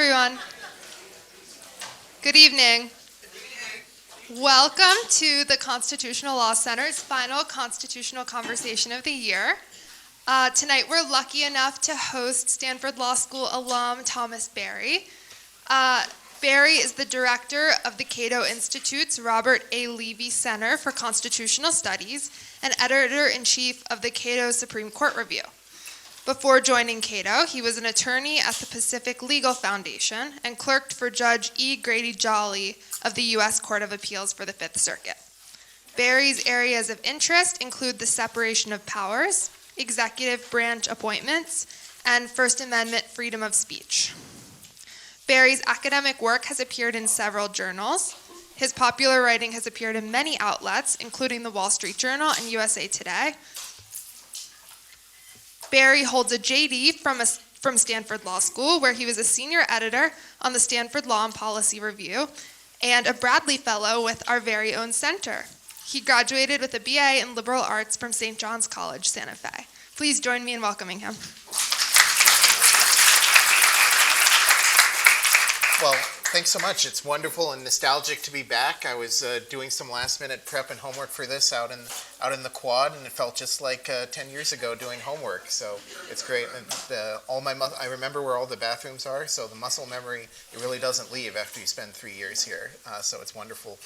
everyone. Good evening. Welcome to the Constitutional Law Center's final constitutional conversation of the year. Tonight we're lucky enough to host Stanford Law School alum Thomas Berry. Berry is the director of the Cato Institute's Robert A. Levy Center for Constitutional Studies and editor-in-chief of the Cato Supreme Court Review. Before joining Cato, he was an attorney at the Pacific Legal Foundation and clerked for Judge E. Grady Jolly of the U.S. Court of Appeals for the Fifth Circuit. Berry's areas of interest include the separation of powers, executive branch appointments, and First Amendment freedom of speech. Berry's academic work has appeared in several journals. His popular writing has appeared in many outlets, including the Wall Street Journal and USA Today. Berry holds a JD from Stanford Law School, where he was a senior editor on the Stanford Law and Policy Review, and a Bradley Fellow with our very own center. He graduated with a BA in Liberal Arts from St. John's College, Santa Fe. Please join me in welcoming him. Well, thanks so much. It's wonderful and nostalgic to be back. I was doing some last-minute prep and homework for this out in the quad, and it felt just like 10 years ago doing homework. So it's great. And I remember where all the bathrooms are, so the muscle memory, it really doesn't leave after you spend 3 years here. So it's wonderful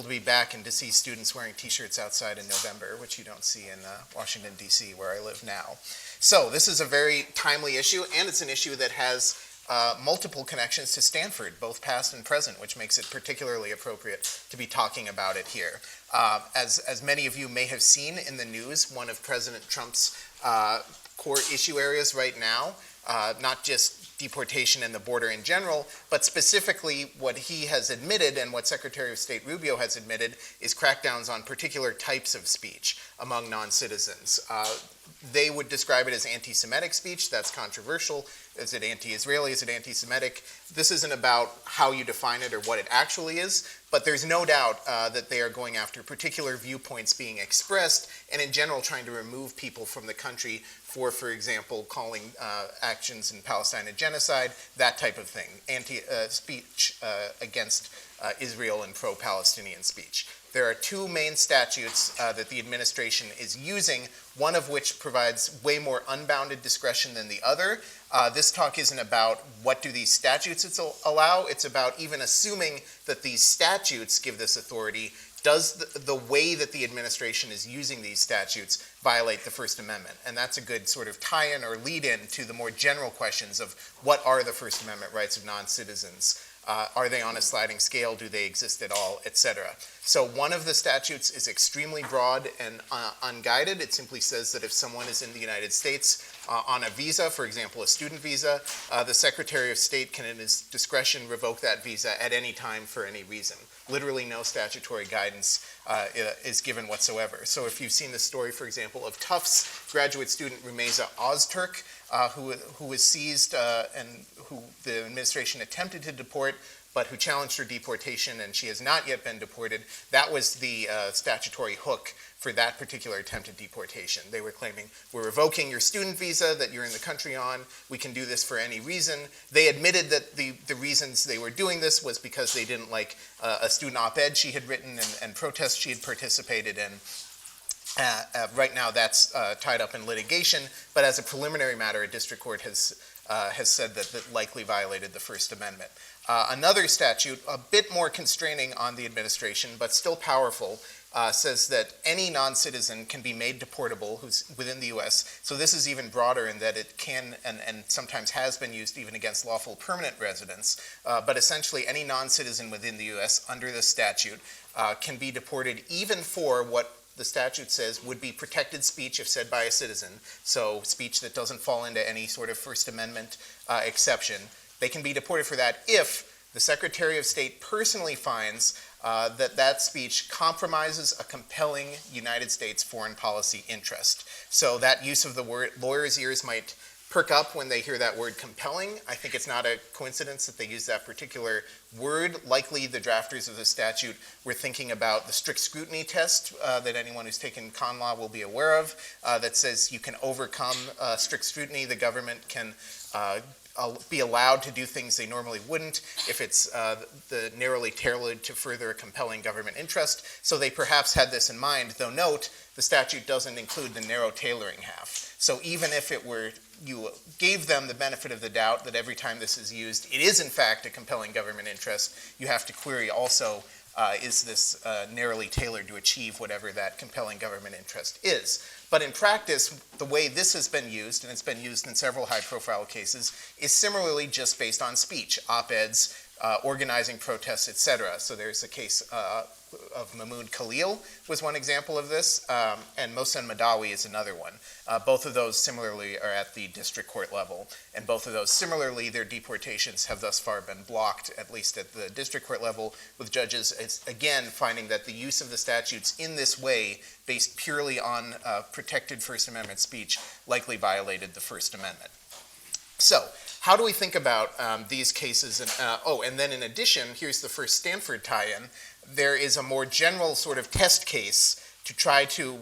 to be back and to see students wearing T-shirts outside in November, which you don't see in Washington, D.C., where I live now. So this is a very timely issue, and it's an issue that has multiple connections to Stanford, both past and present, which makes it particularly appropriate to be talking about it here. As many of you may have seen in the news, one of President Trump's core issue areas right now, not just deportation and the border in general, but specifically what he has admitted and what Secretary of State Rubio has admitted is crackdowns on particular types of speech among non-citizens. They would describe it as anti-Semitic speech. That's controversial. Is it anti-Israeli? Is it anti-Semitic? This isn't about how you define it or what it actually is, but there's no doubt that they are going after particular viewpoints being expressed and in general trying to remove people from the country for example, calling actions in Palestine a genocide, that type of thing, speech against Israel and pro-Palestinian speech. There are two main statutes that the administration is using, one of which provides way more unbounded discretion than the other. This talk isn't about what do these statutes allow, it's about even assuming that these statutes give this authority. Does the way that the administration is using these statutes violate the First Amendment? And that's a good sort of tie-in or lead-in to the more general questions of what are the First Amendment rights of non-citizens? Are they on a sliding scale? Do they exist at all? Etc. So one of the statutes is extremely broad and unguided. It simply says that if someone is in the United States on a visa, for example, a student visa, the Secretary of State can, in his discretion, revoke that visa at any time for any reason. Literally no statutory guidance is given whatsoever. So if you've seen the story, for example, of Tufts graduate student Rumeysa Ozturk, who was seized and who the administration attempted to deport, but who challenged her deportation, and she has not yet been deported. That was the statutory hook for that particular attempted deportation. They were claiming, we're revoking your student visa that you're in the country on. We can do this for any reason. They admitted that the reasons they were doing this was because they didn't like a student op-ed she had written and protests she had participated in. Right now that's tied up in litigation, but as a preliminary matter, a district court has said that that likely violated the First Amendment. Another statute, a bit more constraining on the administration, but still powerful, says that any non-citizen can be made deportable who's within the U.S. So this is even broader in that it can and sometimes has been used even against lawful permanent residents. But essentially any non-citizen within the U.S. under this statute can be deported even for what the statute says would be protected speech if said by a citizen. So speech that doesn't fall into any sort of First Amendment exception. They can be deported for that if the Secretary of State personally finds that speech compromises a compelling United States foreign policy interest. So that use of the word, lawyers' ears might perk up when they hear that word compelling. I think it's not a coincidence that they use that particular word. Likely the drafters of the statute were thinking about the strict scrutiny test that anyone who's taken con law will be aware of, that says you can overcome strict scrutiny. The government can be allowed to do things they normally wouldn't if it's the narrowly tailored to further a compelling government interest. So they perhaps had this in mind, though note, the statute doesn't include the narrow tailoring half. So even if it were, you gave them the benefit of the doubt that every time this is used, it is in fact a compelling government interest, you have to query also, is this narrowly tailored to achieve whatever that compelling government interest is. But in practice, the way this has been used, and it's been used in several high-profile cases, is similarly just based on speech, op-eds, organizing protests, etc. So there's a case of Mahmoud Khalil was one example of this, and Mohsen Madawi is another one. Both of those similarly are at the district court level, and both of those similarly, their deportations have thus far been blocked, at least at the district court level, with judges, again, finding that the use of the statutes in this way, based purely on protected First Amendment speech, likely violated the First Amendment. So, how do we think about these cases? And then in addition, here's the first Stanford tie-in. There is a more general sort of test case to try to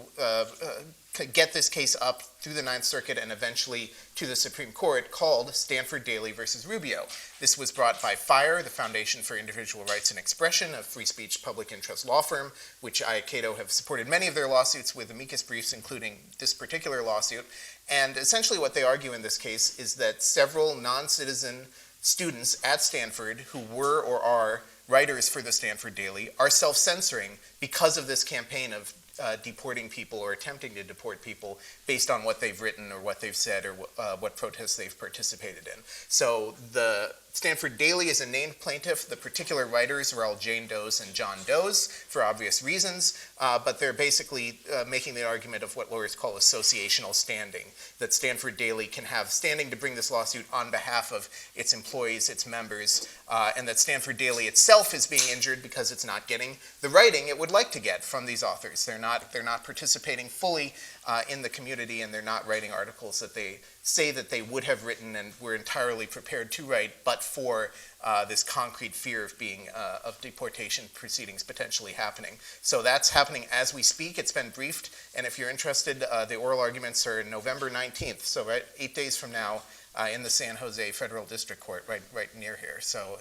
get this case up through the Ninth Circuit and eventually to the Supreme Court, called Stanford Daly versus Rubio. This was brought by FIRE, the Foundation for Individual Rights and Expression, a free speech public interest law firm, which I, Cato, have supported many of their lawsuits with amicus briefs, including this particular lawsuit. And essentially what they argue in this case is that several non-citizen students at Stanford who were or are writers for the Stanford Daily are self-censoring because of this campaign of deporting people or attempting to deport people based on what they've written or what they've said or what protests they've participated in. So the Stanford Daily is a named plaintiff. The particular writers are all Jane Does and John Does for obvious reasons, but they're basically making the argument of what lawyers call associational standing, that Stanford Daily can have standing to bring this lawsuit on behalf of its employees, its members, and that Stanford Daily itself is being injured because it's not getting the writing it would like to get from these authors. They're not participating fully in the community, and they're not writing articles that they say that they would have written and were entirely prepared to write, but for this concrete fear of of deportation proceedings potentially happening. So that's happening as we speak. It's been briefed, and if you're interested, the oral arguments are November 19th, so 8 days from now, in the San Jose Federal District Court, right near here. So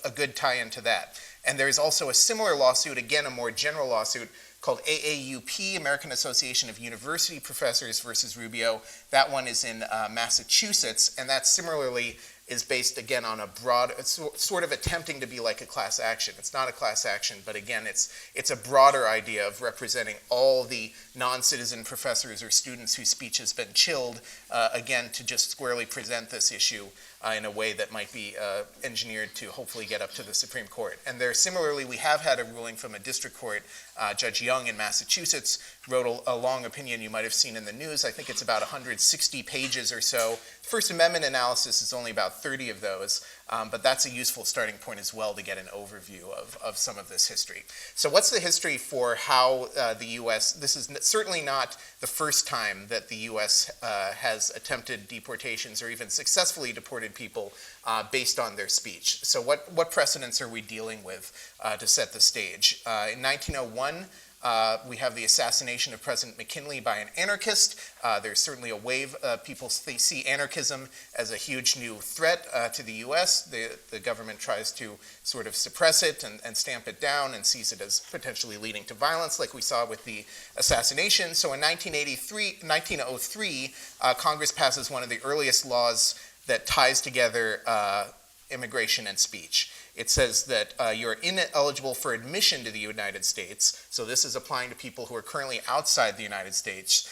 a good tie-in to that. And there's also a similar lawsuit, again, a more general lawsuit, called AAUP, American Association of University Professors versus Rubio. That one is in Massachusetts, and that similarly is based, again, on a broad, it's sort of attempting to be like a class action. It's not a class action, but again, it's a broader idea of representing all the non-citizen professors or students whose speech has been chilled, again, to just squarely present this issue in a way that might be engineered to hopefully get up to the Supreme Court. And there, similarly, we have had a ruling from a district court. Judge Young in Massachusetts wrote a long opinion you might have seen in the news. I think it's about 160 pages or so. First Amendment analysis is only about 30 of those, but that's a useful starting point as well to get an overview of some of this history. So what's the history for how the U.S., this is certainly not the first time that the U.S. Has attempted deportations or even successfully deported people based on their speech. So what precedents are we dealing with to set the stage? In 1901, we have the assassination of President McKinley by an anarchist. There's certainly a wave. People see anarchism as a huge new threat to the U.S. The government tries to sort of suppress it and stamp it down and sees it as potentially leading to violence, like we saw with the assassination. So in 1903, Congress passes one of the earliest laws that ties together immigration and speech. It says that you're ineligible for admission to the United States, so this is applying to people who are currently outside the United States.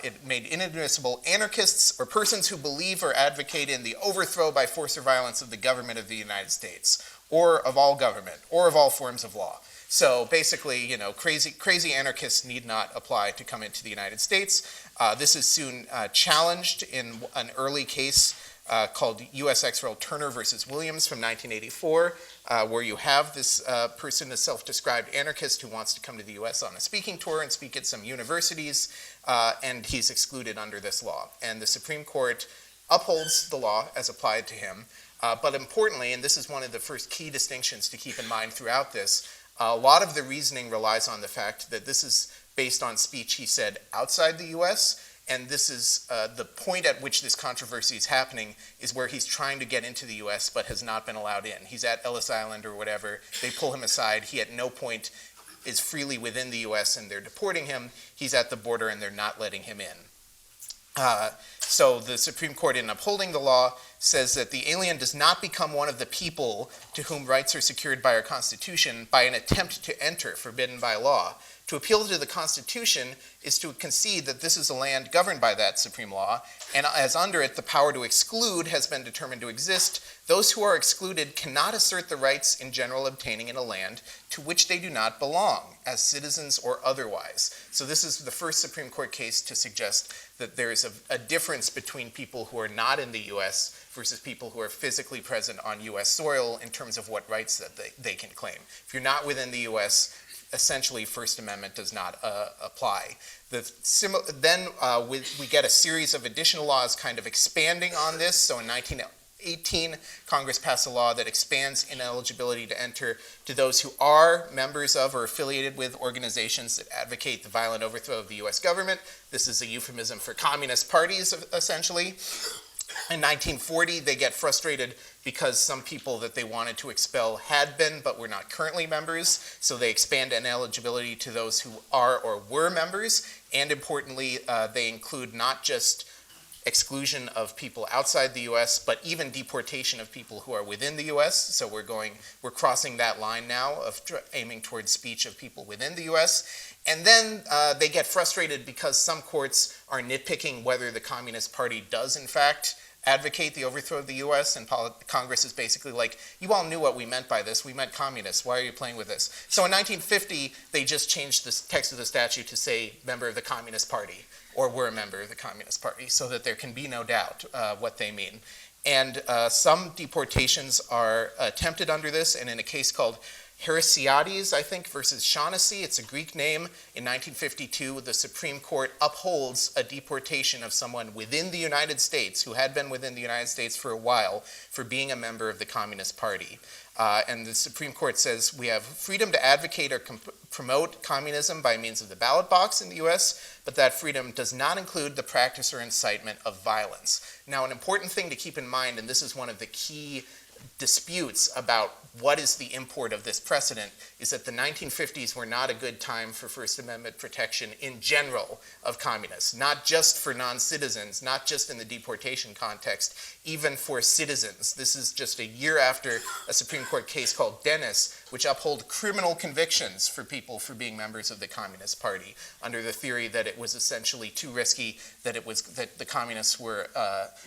It made inadmissible anarchists or persons who believe or advocate in the overthrow by force or violence of the government of the United States, or of all government, or of all forms of law. So basically, crazy anarchists need not apply to come into the United States. This is soon challenged in an early case called U.S. ex rel. Turner versus Williams from 1984, where you have this person, a self-described anarchist who wants to come to the U.S. on a speaking tour and speak at some universities, and he's excluded under this law. And the Supreme Court upholds the law as applied to him, but importantly, and this is one of the first key distinctions to keep in mind throughout this, a lot of the reasoning relies on the fact that this is based on speech he said outside the U.S., And this is the point at which this controversy is happening is where he's trying to get into the U.S. but has not been allowed in. He's at Ellis Island or whatever. They pull him aside. He at no point is freely within the U.S. and they're deporting him. He's at the border and they're not letting him in. So the Supreme Court, in upholding the law, says that the alien does not become one of the people to whom rights are secured by our Constitution by an attempt to enter forbidden by law. To appeal to the Constitution is to concede that this is a land governed by that supreme law, and as under it, the power to exclude has been determined to exist. Those who are excluded cannot assert the rights in general obtaining in a land to which they do not belong, as citizens or otherwise. So this is the first Supreme Court case to suggest that there is a difference between people who are not in the U.S. versus people who are physically present on U.S. soil in terms of what rights that they can claim. If you're not within the U.S., essentially First Amendment does not apply. Then we get a series of additional laws kind of expanding on this. So in 1918, Congress passed a law that expands ineligibility to enter to those who are members of or affiliated with organizations that advocate the violent overthrow of the U.S. government. This is a euphemism for communist parties, essentially. In 1940, they get frustrated because some people that they wanted to expel had been but were not currently members, so they expand ineligibility to those who are or were members, and importantly, they include not just exclusion of people outside the U.S., but even deportation of people who are within the U.S., so we're crossing that line now of aiming towards speech of people within the U.S., and then they get frustrated because some courts are nitpicking whether the Communist Party does in fact advocate the overthrow of the U.S., and Congress is basically like, you all knew what we meant by this. We meant communists. Why are you playing with this? So in 1950, they just changed the text of the statute to say member of the Communist Party, or were a member of the Communist Party, so that there can be no doubt what they mean. And some deportations are attempted under this, and in a case called Heresiades, I think, versus Shaughnessy, it's a Greek name. In 1952, the Supreme Court upholds a deportation of someone within the United States who had been within the United States for a while for being a member of the Communist Party. And the Supreme Court says we have freedom to advocate or promote communism by means of the ballot box in the U.S., but that freedom does not include the practice or incitement of violence. Now, an important thing to keep in mind, and this is one of the key disputes about what is the import of this precedent, is that the 1950s were not a good time for First Amendment protection in general of communists, not just for non-citizens, not just in the deportation context, even for citizens. This is just a year after a Supreme Court case called Dennis, which upheld criminal convictions for people for being members of the Communist Party under the theory that it was essentially too risky, that the communists were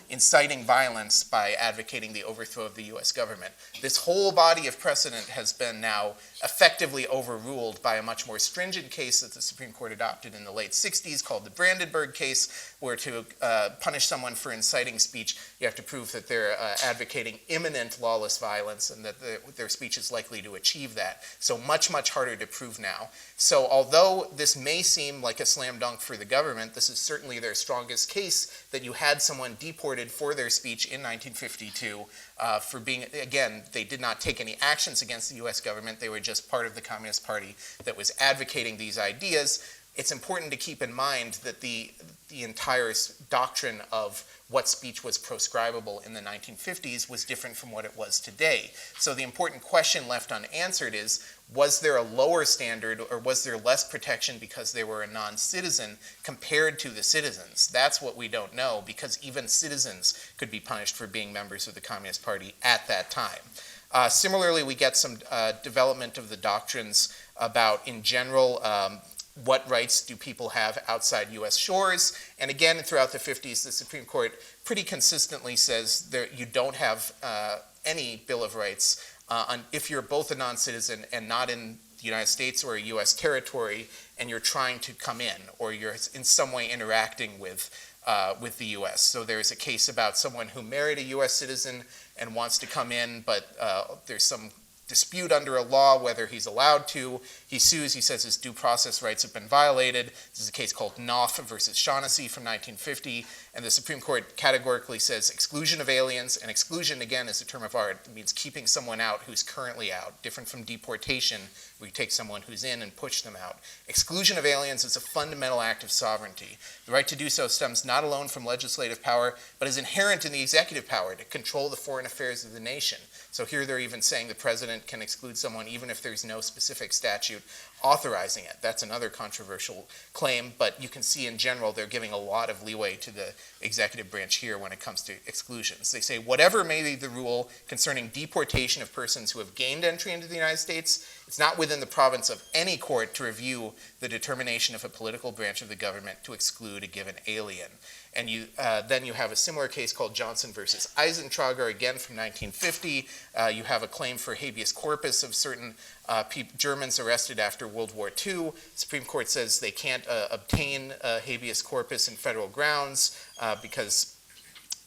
inciting violence by advocating the overthrow of the U.S. government. This whole body of precedent has been now effectively overruled by a much more stringent case that the Supreme Court adopted in the late 60s called the Brandenburg case, where to punish someone for inciting speech, you have to prove that they're advocating imminent lawless violence and that their speech is likely to achieve that. So much, much harder to prove now. So although this may seem like a slam dunk for the government, this is certainly their strongest case that you had someone deported for their speech in 1952 for being, again, they did not take any actions against the U.S. government. They were just part of the Communist Party that was advocating these ideas. It's important to keep in mind that the entire doctrine of what speech was proscribable in the 1950s was different from what it was today. So the important question left unanswered is, was there a lower standard or was there less protection because they were a non-citizen compared to the citizens? That's what we don't know, because even citizens could be punished for being members of the Communist Party at that time. Similarly, we get some development of the doctrines about, in general, what rights do people have outside U.S. shores? And again, throughout the 50s, the Supreme Court pretty consistently says that you don't have any Bill of Rights if you're both a non-citizen and not in the United States or a U.S. territory, and you're trying to come in, or you're in some way interacting with the U.S. So there's a case about someone who married a U.S. citizen and wants to come in, but there's some dispute under a law whether he's allowed to. He sues, he says his due process rights have been violated. This is a case called Knopf versus Shaughnessy from 1950, and the Supreme Court categorically says exclusion of aliens, and exclusion, again, is a term of art. It means keeping someone out who's currently out, different from deportation, where you take someone who's in and push them out. Exclusion of aliens is a fundamental act of sovereignty. The right to do so stems not alone from legislative power, but is inherent in the executive power to control the foreign affairs of the nation. So here they're even saying the president can exclude someone even if there's no specific statute authorizing it. That's another controversial claim, but you can see in general they're giving a lot of leeway to the executive branch here when it comes to exclusions. They say whatever may be the rule concerning deportation of persons who have gained entry into the United States, it's not within the province of any court to review the determination of a political branch of the government to exclude a given alien. And then you have a similar case called Johnson versus Eisentrager, again from 1950. You have a claim for habeas corpus of certain Germans arrested after World War II. Supreme Court says they can't obtain habeas corpus in federal grounds because,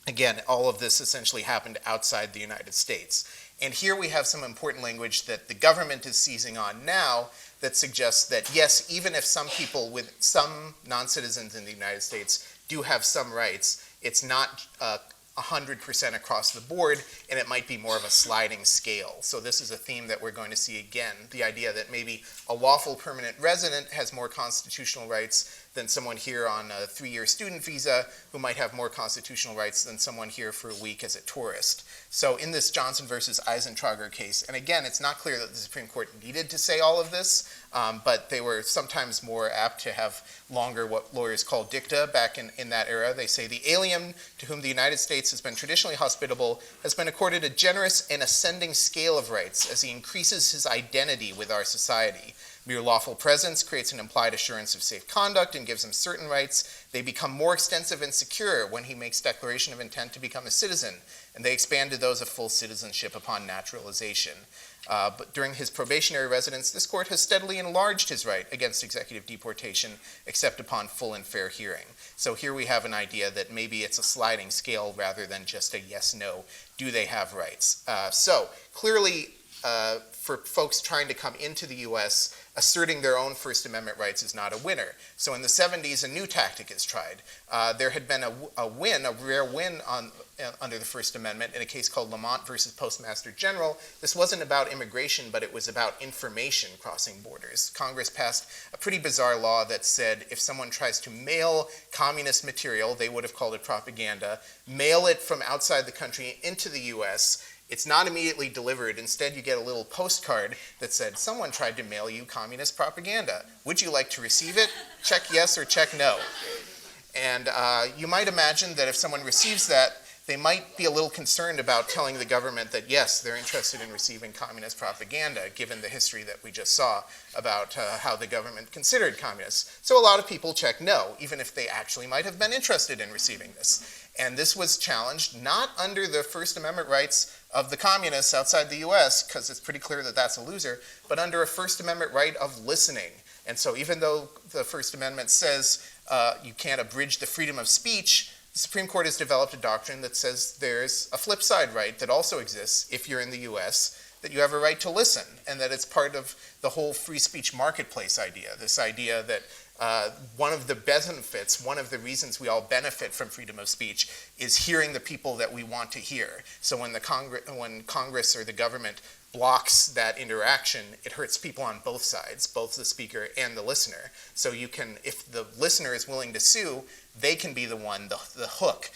again, all of this essentially happened outside the United States. And here we have some important language that the government is seizing on now that suggests that, yes, even if some people with some non-citizens in the United States do have some rights, it's not 100% across the board, and it might be more of a sliding scale. So this is a theme that we're going to see again, the idea that maybe a lawful permanent resident has more constitutional rights than someone here on a 3-year student visa who might have more constitutional rights than someone here for a week as a tourist. So in this Johnson versus Eisentrager case, and again, it's not clear that the Supreme Court needed to say all of this, but they were sometimes more apt to have longer, what lawyers call dicta back in that era. They say the alien to whom the United States has been traditionally hospitable has been accorded a generous and ascending scale of rights as he increases his identity with our society. Mere lawful presence creates an implied assurance of safe conduct and gives him certain rights. They become more extensive and secure when he makes declaration of intent to become a citizen, and they expand to those of full citizenship upon naturalization. But during his probationary residence, this court has steadily enlarged his right against executive deportation, except upon full and fair hearing. So here we have an idea that maybe it's a sliding scale rather than just a yes-no. Do they have rights? So clearly, for folks trying to come into the U.S., asserting their own First Amendment rights is not a winner. So in the 70s, a new tactic is tried. There had been a rare win under the First Amendment in a case called Lamont versus Postmaster General. This wasn't about immigration, but it was about information crossing borders. Congress passed a pretty bizarre law that said if someone tries to mail communist material, they would have called it propaganda, mail it from outside the country into the U.S., it's not immediately delivered. Instead, you get a little postcard that said, someone tried to mail you communist propaganda. Would you like to receive it? Check yes or check no. And you might imagine that if someone receives that, they might be a little concerned about telling the government that, yes, they're interested in receiving communist propaganda, given the history that we just saw about how the government considered communists. So a lot of people check no, even if they actually might have been interested in receiving this. And this was challenged not under the First Amendment rights of the communists outside the US, because it's pretty clear that that's a loser, but under a First Amendment right of listening. And so even though the First Amendment says you can't abridge the freedom of speech, the Supreme Court has developed a doctrine that says there's a flip side right that also exists if you're in the US, that you have a right to listen, and that it's part of the whole free speech marketplace idea, this idea that one of the benefits, one of the reasons we all benefit from freedom of speech is hearing the people that we want to hear. So when Congress or the government blocks that interaction, it hurts people on both sides, both the speaker and the listener. So you can, if the listener is willing to sue, they can be the one, the hook,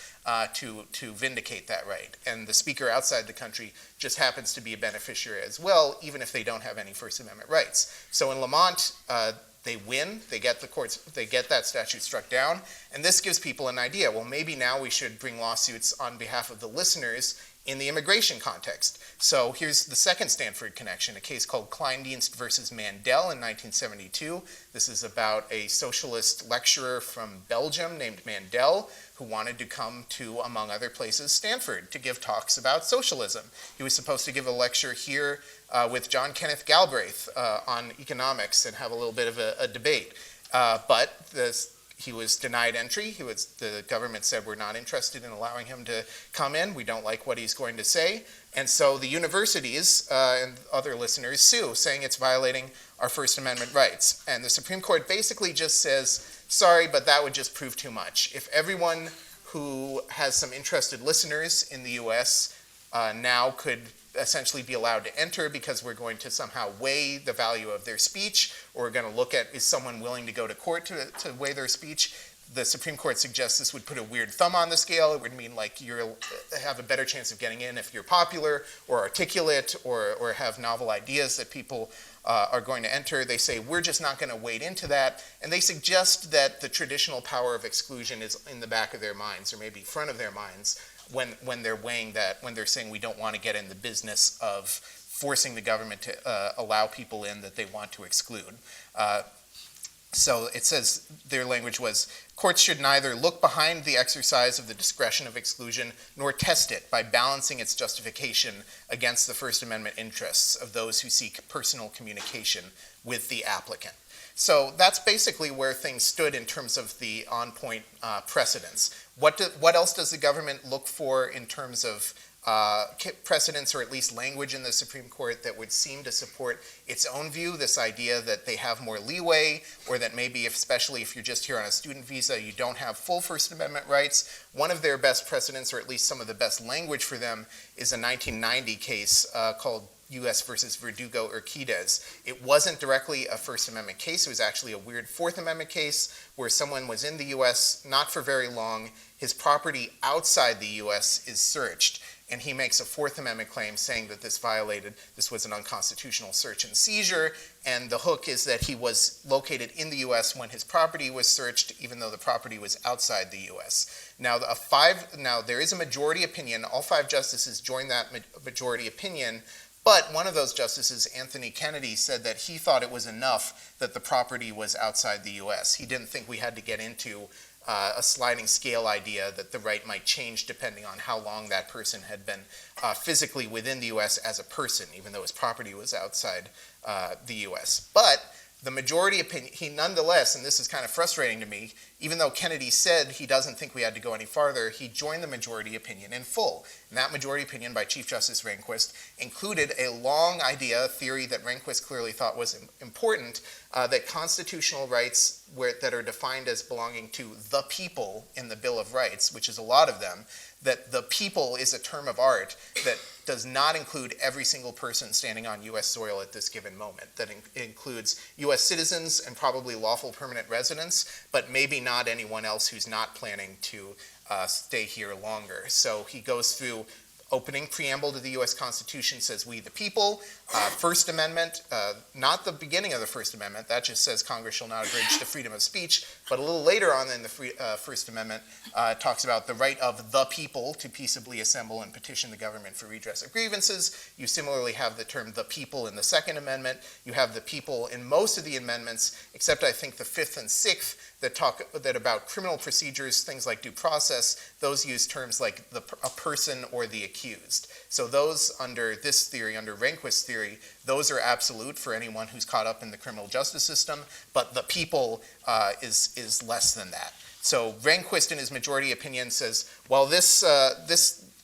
to vindicate that right. And the speaker outside the country just happens to be a beneficiary as well, even if they don't have any First Amendment rights. So in Lamont, they win, they get that statute struck down, and this gives people an idea. Well, maybe now we should bring lawsuits on behalf of the listeners in the immigration context. So here's the second Stanford connection, a case called Kleindienst versus Mandel in 1972. This is about a socialist lecturer from Belgium named Mandel who wanted to come to, among other places, Stanford to give talks about socialism. He was supposed to give a lecture here with John Kenneth Galbraith on economics and have a little bit of a debate. But he was denied entry. The government said, we're not interested in allowing him to come in. We don't like what he's going to say. And so the universities and other listeners sue, saying it's violating our First Amendment rights. And the Supreme Court basically just says, sorry, but that would just prove too much. If everyone who has some interested listeners in the US now could essentially be allowed to enter because we're going to somehow weigh the value of their speech, or we're going to look at, is someone willing to go to court to weigh their speech? The Supreme Court suggests this would put a weird thumb on the scale. It would mean like you'll have a better chance of getting in if you're popular or articulate or have novel ideas that people are going to enter. They say, we're just not going to wade into that. And they suggest that the traditional power of exclusion is in the back of their minds, or maybe front of their minds, when they're weighing that, when they're saying we don't want to get in the business of forcing the government to allow people in that they want to exclude. So it says, their language was, courts should neither look behind the exercise of the discretion of exclusion nor test it by balancing its justification against the First Amendment interests of those who seek personal communication with the applicant. So that's basically where things stood in terms of the on-point precedents. What else does the government look for in terms of precedents, or at least language in the Supreme Court that would seem to support its own view, this idea that they have more leeway, or that maybe, especially if you're just here on a student visa, you don't have full First Amendment rights? One of their best precedents, or at least some of the best language for them, is a 1990 case called U.S. versus Verdugo-Urquidez. It wasn't directly a First Amendment case. It was actually a weird Fourth Amendment case where someone was in the U.S. not for very long. His property outside the U.S. is searched, and he makes a Fourth Amendment claim saying that this was an unconstitutional search and seizure, and the hook is that he was located in the U.S. when his property was searched, even though the property was outside the U.S. Now, there is a majority opinion. All 5 justices joined that majority opinion, but one of those justices, Anthony Kennedy, said that he thought it was enough that the property was outside the U.S. He didn't think we had to get into a sliding scale idea that the right might change depending on how long that person had been physically within the U.S. as a person, even though his property was outside the U.S. But the majority opinion, he nonetheless, and this is kind of frustrating to me, even though Kennedy said he doesn't think we had to go any farther, he joined the majority opinion in full. And that majority opinion by Chief Justice Rehnquist included a long idea, a theory that Rehnquist clearly thought was important, that constitutional rights that are defined as belonging to the people in the Bill of Rights, which is a lot of them, that the people is a term of art that does not include every single person standing on U.S. soil at this given moment. That includes U.S. citizens and probably lawful permanent residents, but maybe not anyone else who's not planning to stay here longer. So he goes through opening preamble to the U.S. Constitution, says we the people. First Amendment, not the beginning of the First Amendment, that just says Congress shall not abridge the freedom of speech, but a little later on in the First Amendment, talks about the right of the people to peaceably assemble and petition the government for redress of grievances. You similarly have the term the people in the Second Amendment. You have the people in most of the amendments, except I think the Fifth and Sixth, that about criminal procedures, things like due process. Those use terms like a person or the accused. So those under this theory, under Rehnquist's theory, those are absolute for anyone who's caught up in the criminal justice system, but the people is less than that. So Rehnquist in his majority opinion says, while this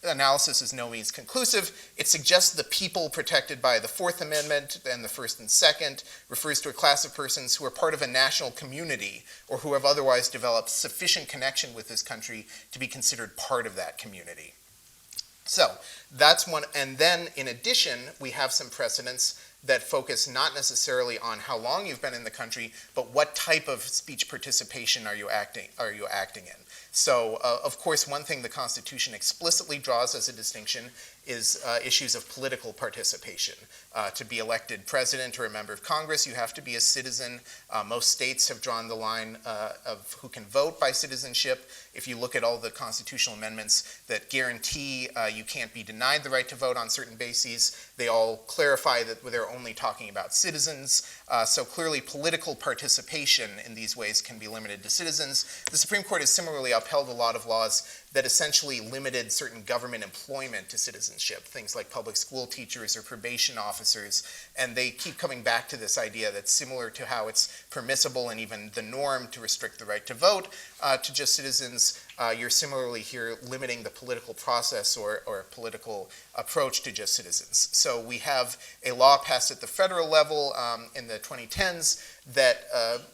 analysis is no means conclusive, it suggests the people protected by the Fourth Amendment and the First and Second refers to a class of persons who are part of a national community or who have otherwise developed sufficient connection with this country to be considered part of that community. So that's one, and then in addition, we have some precedents that focus not necessarily on how long you've been in the country, but what type of speech participation are you acting in. So, of course, one thing the Constitution explicitly draws as a distinction is issues of political participation. To be elected president or a member of Congress, you have to be a citizen. Most states have drawn the line of who can vote by citizenship. If you look at all the constitutional amendments that guarantee you can't be denied the right to vote on certain bases, they all clarify that they're only talking about citizens. So clearly political participation in these ways can be limited to citizens. The Supreme Court has similarly upheld a lot of laws that essentially limited certain government employment to citizenship, things like public school teachers or probation officers. And they keep coming back to this idea that's similar to how it's permissible and even the norm to restrict the right to vote to just citizens. You're similarly here limiting the political process or political approach to just citizens. So we have a law passed at the federal level in the 2010s that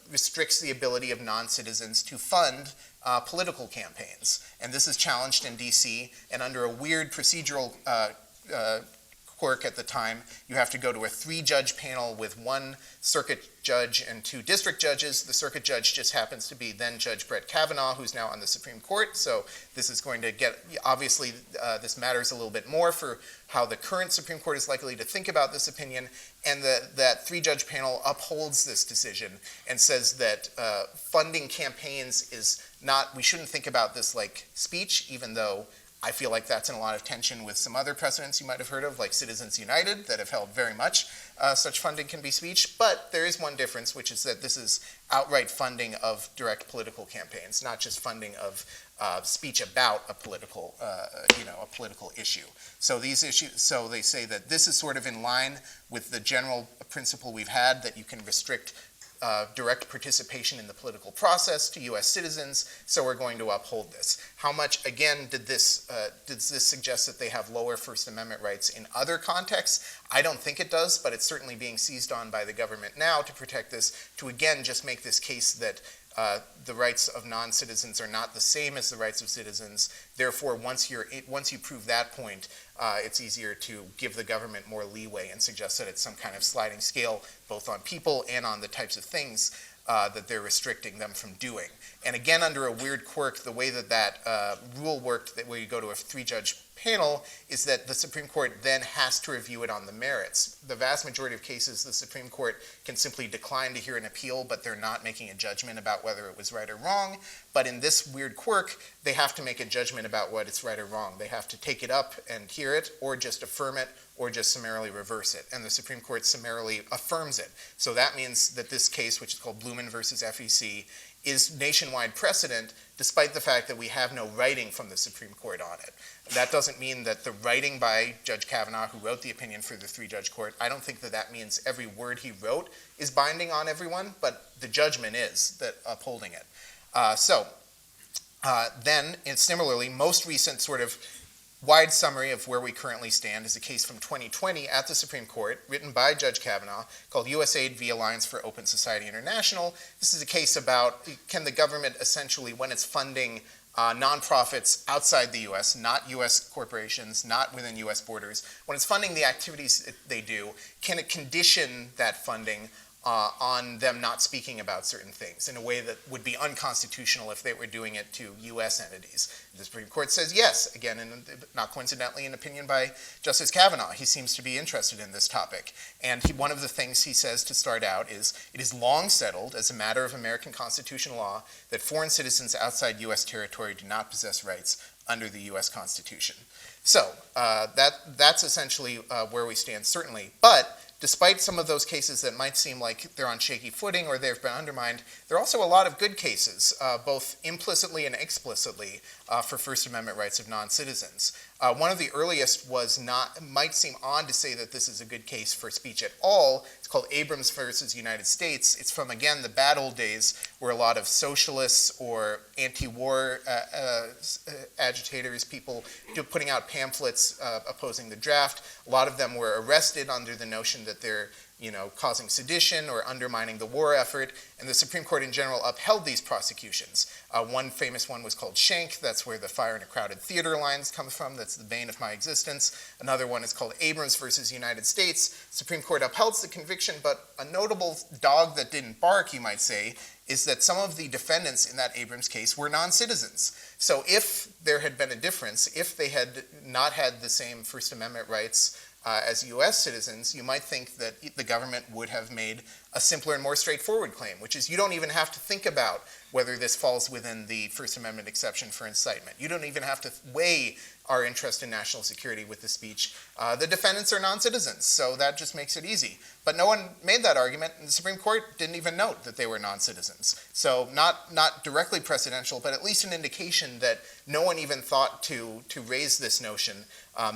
restricts the ability of non-citizens to fund political campaigns. And this is challenged in DC, and under a weird procedural quirk at the time, you have to go to a 3-judge panel with 1 circuit judge and 2 district judges. The circuit judge just happens to be then Judge Brett Kavanaugh, who's now on the Supreme Court. So this is going to get, obviously, this matters a little bit more for how the current Supreme Court is likely to think about this opinion. And that 3-judge panel upholds this decision and says that funding campaigns is not, we shouldn't think about this like speech, even though I feel like that's in a lot of tension with some other precedents you might have heard of, like Citizens United, that have held very much such funding can be speech. But there is one difference, which is that this is outright funding of direct political campaigns, not just funding of speech about a political, a political issue. So these issues, so they say that this is sort of in line with the general principle we've had that you can restrict direct participation in the political process to U.S. citizens, so we're going to uphold this. How much, again, does this suggest that they have lower First Amendment rights in other contexts? I don't think it does, but it's certainly being seized on by the government now to protect this, to again just make this case that the rights of non-citizens are not the same as the rights of citizens. Therefore, once you prove that point, it's easier to give the government more leeway and suggest that it's some kind of sliding scale, both on people and on the types of things that they're restricting them from doing. And again, under a weird quirk, the way that rule worked, that where you go to a 3-judge panel, is that the Supreme Court then has to review it on the merits. The vast majority of cases, the Supreme Court can simply decline to hear an appeal, but they're not making a judgment about whether it was right or wrong. But in this weird quirk, they have to make a judgment about what it's right or wrong. They have to take it up and hear it, or just affirm it, or just summarily reverse it. And the Supreme Court summarily affirms it. So that means that this case, which is called Blumen versus FEC, is nationwide precedent, despite the fact that we have no writing from the Supreme Court on it. That doesn't mean that the writing by Judge Kavanaugh, who wrote the opinion for the 3-judge court, I don't think that that means every word he wrote is binding on everyone, but the judgment is that upholding it. Then, and similarly, most recent sort of wide summary of where we currently stand is a case from 2020 at the Supreme Court, written by Judge Kavanaugh, called USAID v. Alliance for Open Society International. This is a case about, can the government essentially, when it's funding nonprofits outside the U.S., not U.S. corporations, not within U.S. borders, when it's funding the activities they do, can it condition that funding on them not speaking about certain things in a way that would be unconstitutional if they were doing it to U.S. entities? The Supreme Court says yes, again, and not coincidentally an opinion by Justice Kavanaugh. He seems to be interested in this topic. And one of the things he says to start out is, it is long settled as a matter of American constitutional law that foreign citizens outside U.S. territory do not possess rights under the U.S. Constitution. So that's essentially where we stand, certainly. But despite some of those cases that might seem like they're on shaky footing or they've been undermined, there are also a lot of good cases, both implicitly and explicitly, for First Amendment rights of non-citizens. One of the earliest might seem odd to say that this is a good case for speech at all. It's called Abrams versus United States. It's from, again, the bad old days where a lot of socialists or anti-war agitators, people putting out pamphlets opposing the draft, a lot of them were arrested under the notion that they're causing sedition or undermining the war effort, and the Supreme Court in general upheld these prosecutions. One famous one was called Schenck. That's where the fire in a crowded theater lines come from. That's the bane of my existence. Another one is called Abrams versus United States. Supreme Court upheld the conviction, but a notable dog that didn't bark, you might say, is that some of the defendants in that Abrams case were non-citizens. So if there had been a difference, if they had not had the same First Amendment rights as U.S. citizens, you might think that the government would have made a simpler and more straightforward claim, which is you don't even have to think about whether this falls within the First Amendment exception for incitement. You don't even have to weigh our interest in national security with the speech. The defendants are non-citizens, so that just makes it easy. But no one made that argument, and the Supreme Court didn't even note that they were non-citizens. So not directly precedential, but at least an indication that no one even thought to raise this notion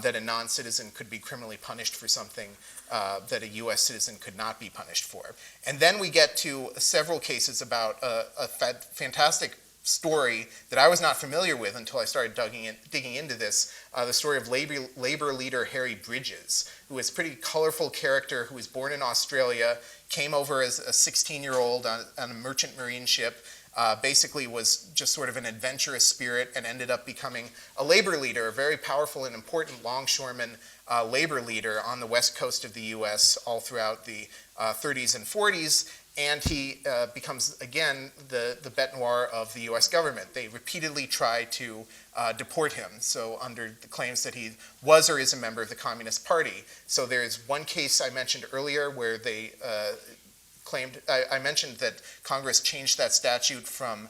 that a non-citizen could be criminally punished for something that a U.S. citizen could not be punished for. And then we get to several cases about a fantastic story that I was not familiar with until I started digging into this, the story of labor leader Harry Bridges, who was a pretty colorful character who was born in Australia, came over as a 16-year-old on a merchant marine ship, basically was just sort of an adventurous spirit and ended up becoming a labor leader, a very powerful and important longshoreman labor leader on the west coast of the U.S. all throughout the 30s and 40s. And he becomes, again, the bête noire of the U.S. government. They repeatedly try to deport him, so under the claims that he was or is a member of the Communist Party. So there's one case I mentioned earlier where they claimed, I mentioned that Congress changed that statute from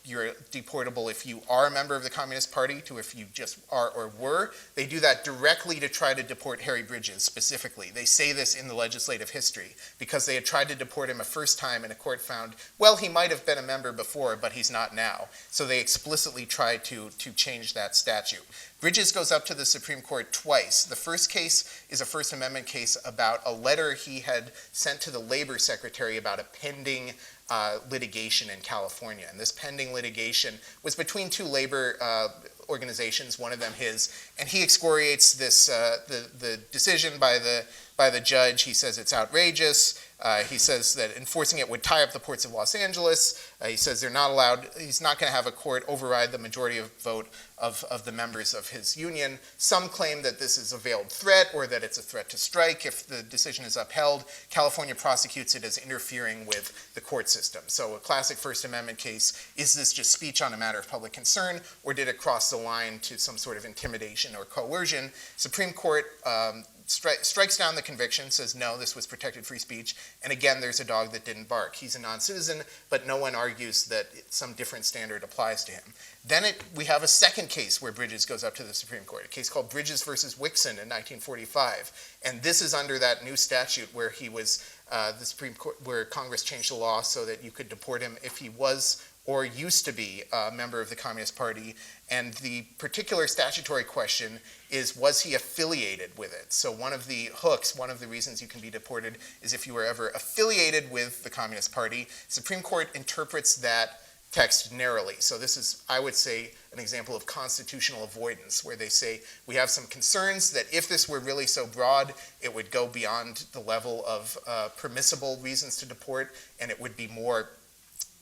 you're deportable if you are a member of the Communist Party to if you just are or were. They do that directly to try to deport Harry Bridges specifically. They say this in the legislative history because they had tried to deport him a first time and a court found, well, he might have been a member before, but he's not now. So they explicitly tried to change that statute. Bridges goes up to the Supreme Court twice. The first case is a First Amendment case about a letter he had sent to the Labor Secretary about a pending litigation in California. And this pending litigation was between two labor organizations, one of them his, and he excoriates this the decision by the judge. He says it's outrageous. He says that enforcing it would tie up the ports of Los Angeles. He says they're not allowed, he's not going to have a court override the majority of vote of the members of his union. Some claim that this is a veiled threat or that it's a threat to strike. If the decision is upheld, California prosecutes it as interfering with the court system. So a classic First Amendment case, is this just speech on a matter of public concern, or did it cross the line to some sort of intimidation or coercion? Supreme Court strikes down the conviction, says no, this was protected free speech, and again, there's a dog that didn't bark. He's a non-citizen, but no one argues that some different standard applies to him. Then we have a second case where Bridges goes up to the Supreme Court, a case called Bridges versus Wixon in 1945, and this is under that new statute where he was the Supreme Court, where Congress changed the law so that you could deport him if he was or used to be a member of the Communist Party. And the particular statutory question is, was he affiliated with it? So one of the hooks, one of the reasons you can be deported is if you were ever affiliated with the Communist Party. Supreme Court interprets that text narrowly. So this is, I would say, an example of constitutional avoidance, where they say we have some concerns that if this were really so broad, it would go beyond the level of permissible reasons to deport, and it would be more,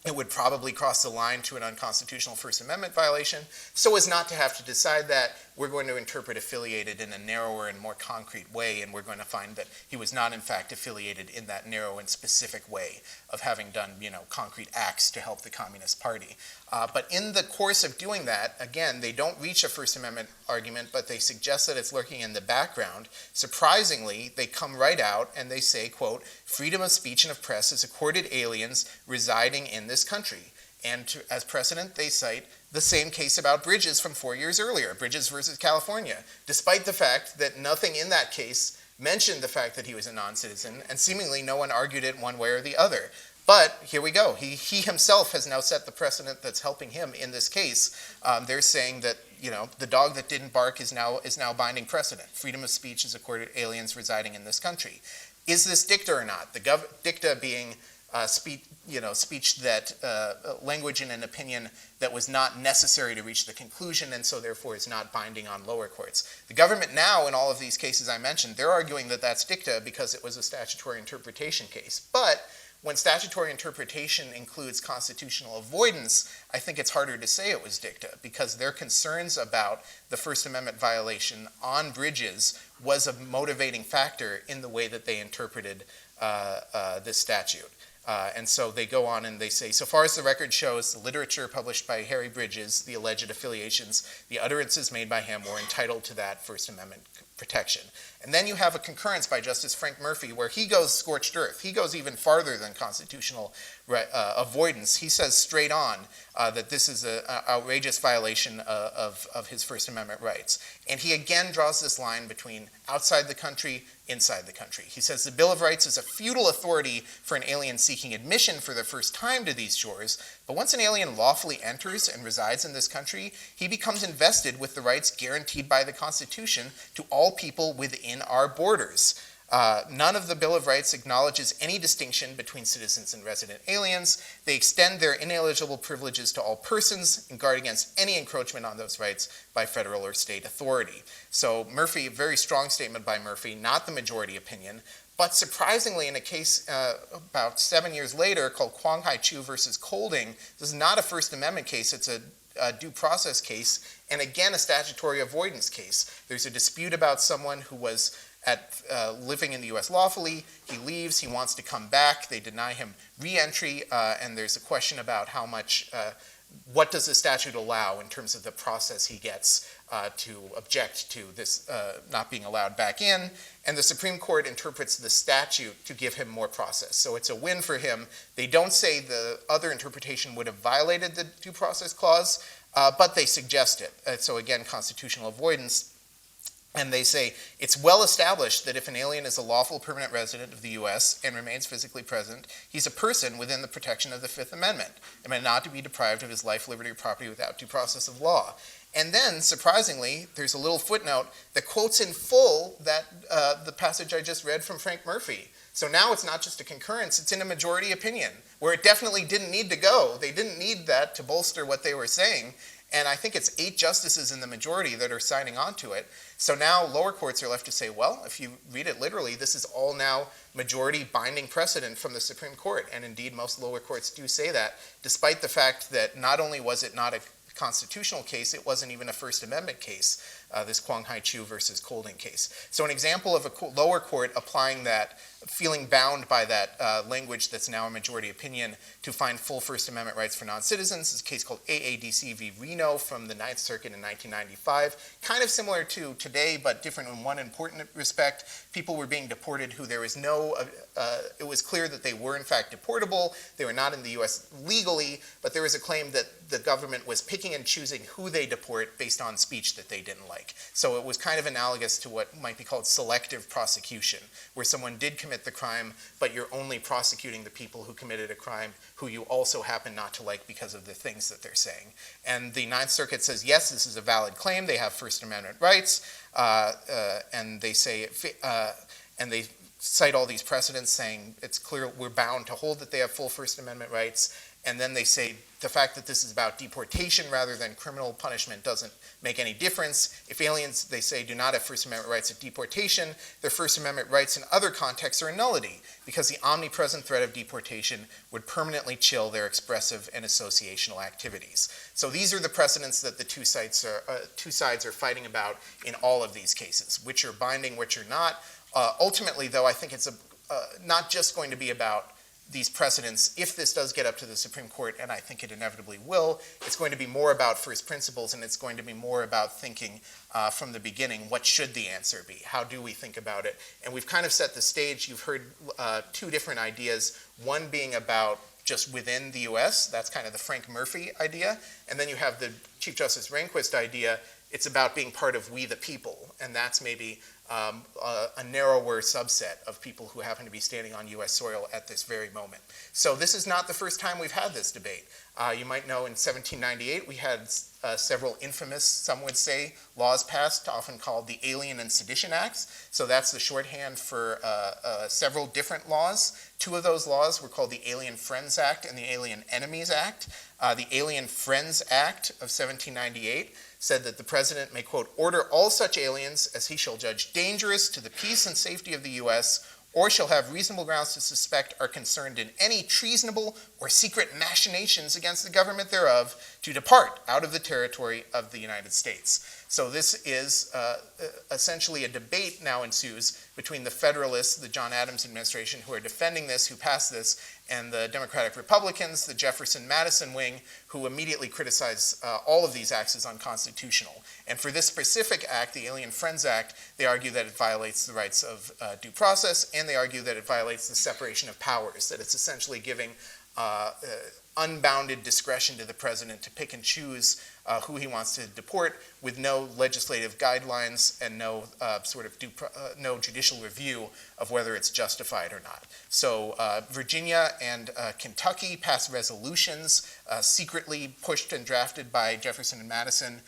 it would probably cross the line to an unconstitutional First Amendment violation. So as not to have to decide that, we're going to interpret affiliated in a narrower and more concrete way, and we're going to find that he was not in fact affiliated in that narrow and specific way of having done, concrete acts to help the Communist Party. But in the course of doing that, again, they don't reach a First Amendment argument, but they suggest that it's lurking in the background. Surprisingly, they come right out and they say, quote, freedom of speech and of press is accorded aliens residing in this country. And as precedent, they cite the same case about Bridges from 4 years earlier, Bridges versus California, despite the fact that nothing in that case mentioned the fact that he was a non-citizen, and seemingly no one argued it one way or the other. But here we go. He himself has now set the precedent that's helping him in this case. They're saying that the dog that didn't bark is now binding precedent. Freedom of speech is accorded aliens residing in this country. Is this dicta or not? The dicta being speech that language and an opinion that was not necessary to reach the conclusion, and so therefore is not binding on lower courts. The government now, in all of these cases I mentioned, they're arguing that that's dicta because it was a statutory interpretation case. But when statutory interpretation includes constitutional avoidance, I think it's harder to say it was dicta, because their concerns about the First Amendment violation on Bridges was a motivating factor in the way that they interpreted this statute. And so they go on and they say, so far as the record shows, the literature published by Harry Bridges, the alleged affiliations, the utterances made by him were entitled to that First Amendment protection. And then you have a concurrence by Justice Frank Murphy where he goes scorched earth. He goes even farther than constitutional avoidance. He says straight on that this is an outrageous violation of his First Amendment rights. And he again draws this line between outside the country, inside the country. He says the Bill of Rights is a feudal authority for an alien seeking admission for the first time to these shores, but once an alien lawfully enters and resides in this country, he becomes invested with the rights guaranteed by the Constitution to all people within our borders. None of the Bill of Rights acknowledges any distinction between citizens and resident aliens. They extend their inalienable privileges to all persons and guard against any encroachment on those rights by federal or state authority. So Murphy, a very strong statement by Murphy, not the majority opinion. But surprisingly, in a case about 7 years later called Kwang Hai Chu versus Colding, this is not a First Amendment case, it's a due process case, and again a statutory avoidance case. There's a dispute about someone who was living in the U.S. lawfully. He leaves, he wants to come back, they deny him re-entry, and there's a question about how much, what does the statute allow in terms of the process he gets to object to this not being allowed back in, and the Supreme Court interprets the statute to give him more process. So it's a win for him. They don't say the other interpretation would have violated the due process clause, but they suggest it. So again, constitutional avoidance. And they say, it's well established that if an alien is a lawful permanent resident of the U.S. and remains physically present, he's a person within the protection of the Fifth Amendment and may not to be deprived of his life, liberty, or property without due process of law. And then, surprisingly, there's a little footnote that quotes in full that the passage I just read from Frank Murphy. So now it's not just a concurrence, it's in a majority opinion, where it definitely didn't need to go. They didn't need that to bolster what they were saying. And I think it's 8 justices in the majority that are signing on to it. So now lower courts are left to say, well, if you read it literally, this is all now majority binding precedent from the Supreme Court. And indeed, most lower courts do say that, despite the fact that not only was it not a constitutional case, it wasn't even a First Amendment case, this Kwang Hai Chu versus Colding case. So an example of a lower court applying that, feeling bound by that language that's now a majority opinion to find full First Amendment rights for non-citizens is a case called AADC v. Reno from the Ninth Circuit in 1995. Kind of similar to today, but different in one important respect. People were being deported who there was no, it was clear that they were in fact deportable. They were not in the U.S. legally, but there was a claim that the government was picking and choosing who they deport based on speech that they didn't like. So it was kind of analogous to what might be called selective prosecution, where someone did commit the crime, but you're only prosecuting the people who committed a crime who you also happen not to like because of the things that they're saying. And the Ninth Circuit says, yes, this is a valid claim. They have First Amendment rights, and they say, and they cite all these precedents saying it's clear we're bound to hold that they have full First Amendment rights. And then they say the fact that this is about deportation rather than criminal punishment doesn't make any difference. If aliens, they say, do not have First Amendment rights at deportation, their First Amendment rights in other contexts are a nullity because the omnipresent threat of deportation would permanently chill their expressive and associational activities. So these are the precedents that the two sides are fighting about in all of these cases, which are binding, which are not. Ultimately, though, I think it's not just going to be about these precedents. If this does get up to the Supreme Court, and I think it inevitably will, it's going to be more about first principles, and it's going to be more about thinking from the beginning, what should the answer be? How do we think about it? And we've kind of set the stage. You've heard 2 different ideas, one being about just within the US, that's kind of the Frank Murphy idea, and then you have the Chief Justice Rehnquist idea, it's about being part of we the people, and that's maybe a narrower subset of people who happen to be standing on U.S. soil at this very moment. So this is not the first time we've had this debate. You might know in 1798 we had several infamous, some would say, laws passed, often called the Alien and Sedition Acts. So that's the shorthand for several different laws. 2 of those laws were called the Alien Friends Act and the Alien Enemies Act. The Alien Friends Act of 1798 said that the president may, quote, order all such aliens as he shall judge dangerous to the peace and safety of the U.S., or shall have reasonable grounds to suspect are concerned in any treasonable or secret machinations against the government thereof, to depart out of the territory of the United States. So this is essentially a debate now ensues between the Federalists, the John Adams administration, who are defending this, who passed this, and the Democratic Republicans, the Jefferson-Madison wing, who immediately criticize all of these acts as unconstitutional. And for this specific act, the Alien Friends Act, they argue that it violates the rights of due process, and they argue that it violates the separation of powers, that it's essentially giving unbounded discretion to the president to pick and choose who he wants to deport with no legislative guidelines and no no judicial review of whether it's justified or not. So Virginia and Kentucky passed resolutions secretly pushed and drafted by Jefferson and Madison,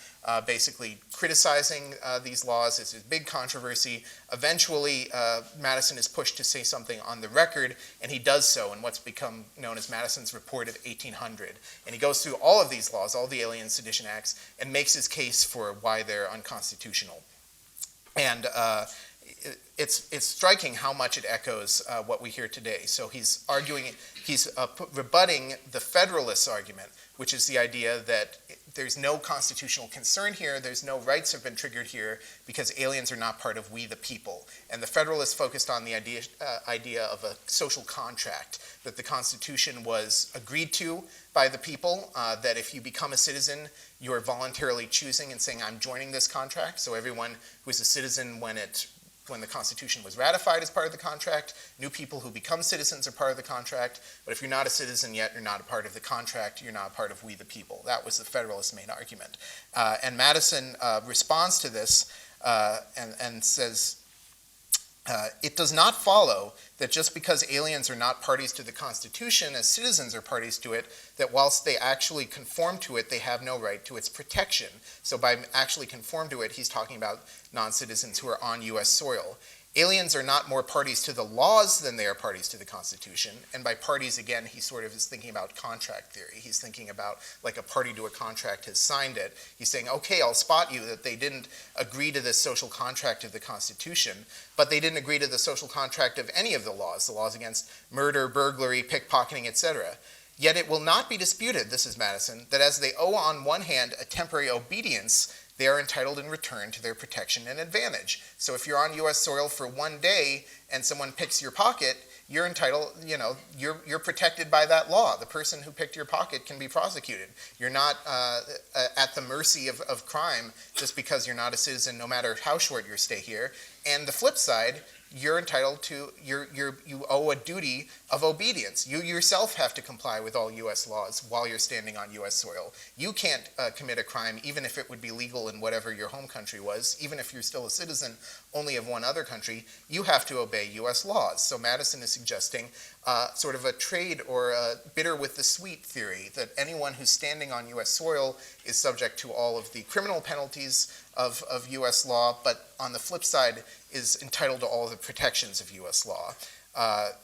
basically criticizing these laws. It's a big controversy. Eventually, Madison is pushed to say something on the record, and he does so in what's become known as Madison's Report of 1800. And he goes through all of these laws, all the Alien Sedition Acts, and makes his case for why they're unconstitutional. And it's striking how much it echoes what we hear today. So he's rebutting the Federalist argument, which is the idea that there's no constitutional concern here, there's no rights have been triggered here because aliens are not part of we the people. And the Federalists focused on the idea of a social contract, that the Constitution was agreed to by the people, that if you become a citizen, you're voluntarily choosing and saying, I'm joining this contract. So everyone who is a citizen when the Constitution was ratified as part of the contract, new people who become citizens are part of the contract, but if you're not a citizen yet, you're not a part of the contract, you're not a part of we the people. That was the Federalist main argument. And Madison responds to this and says, it does not follow that just because aliens are not parties to the Constitution, as citizens are parties to it, that whilst they actually conform to it, they have no right to its protection. So by actually conform to it, he's talking about non-citizens who are on U.S. soil. Aliens are not more parties to the laws than they are parties to the Constitution. And by parties, again, he sort of is thinking about contract theory. He's thinking about like a party to a contract has signed it. He's saying, okay, I'll spot you that they didn't agree to this social contract of the Constitution, but they didn't agree to the social contract of any of the laws against murder, burglary, pickpocketing, etc. Yet it will not be disputed, this is Madison, that as they owe on one hand a temporary obedience, they are entitled in return to their protection and advantage. So if you're on U.S. soil for one day and someone picks your pocket, you're entitled, you're protected by that law. The person who picked your pocket can be prosecuted. You're not at the mercy of crime just because you're not a citizen, no matter how short your stay here. And the flip side, you're entitled to, you owe a duty of obedience. You yourself have to comply with all U.S. laws while you're standing on U.S. soil. You can't commit a crime, even if it would be legal in whatever your home country was, even if you're still a citizen only of one other country, you have to obey U.S. laws. So Madison is suggesting sort of a trade or a bitter with the sweet theory, that anyone who's standing on U.S. soil is subject to all of the criminal penalties of U.S. law, but on the flip side is entitled to all the protections of U.S. law.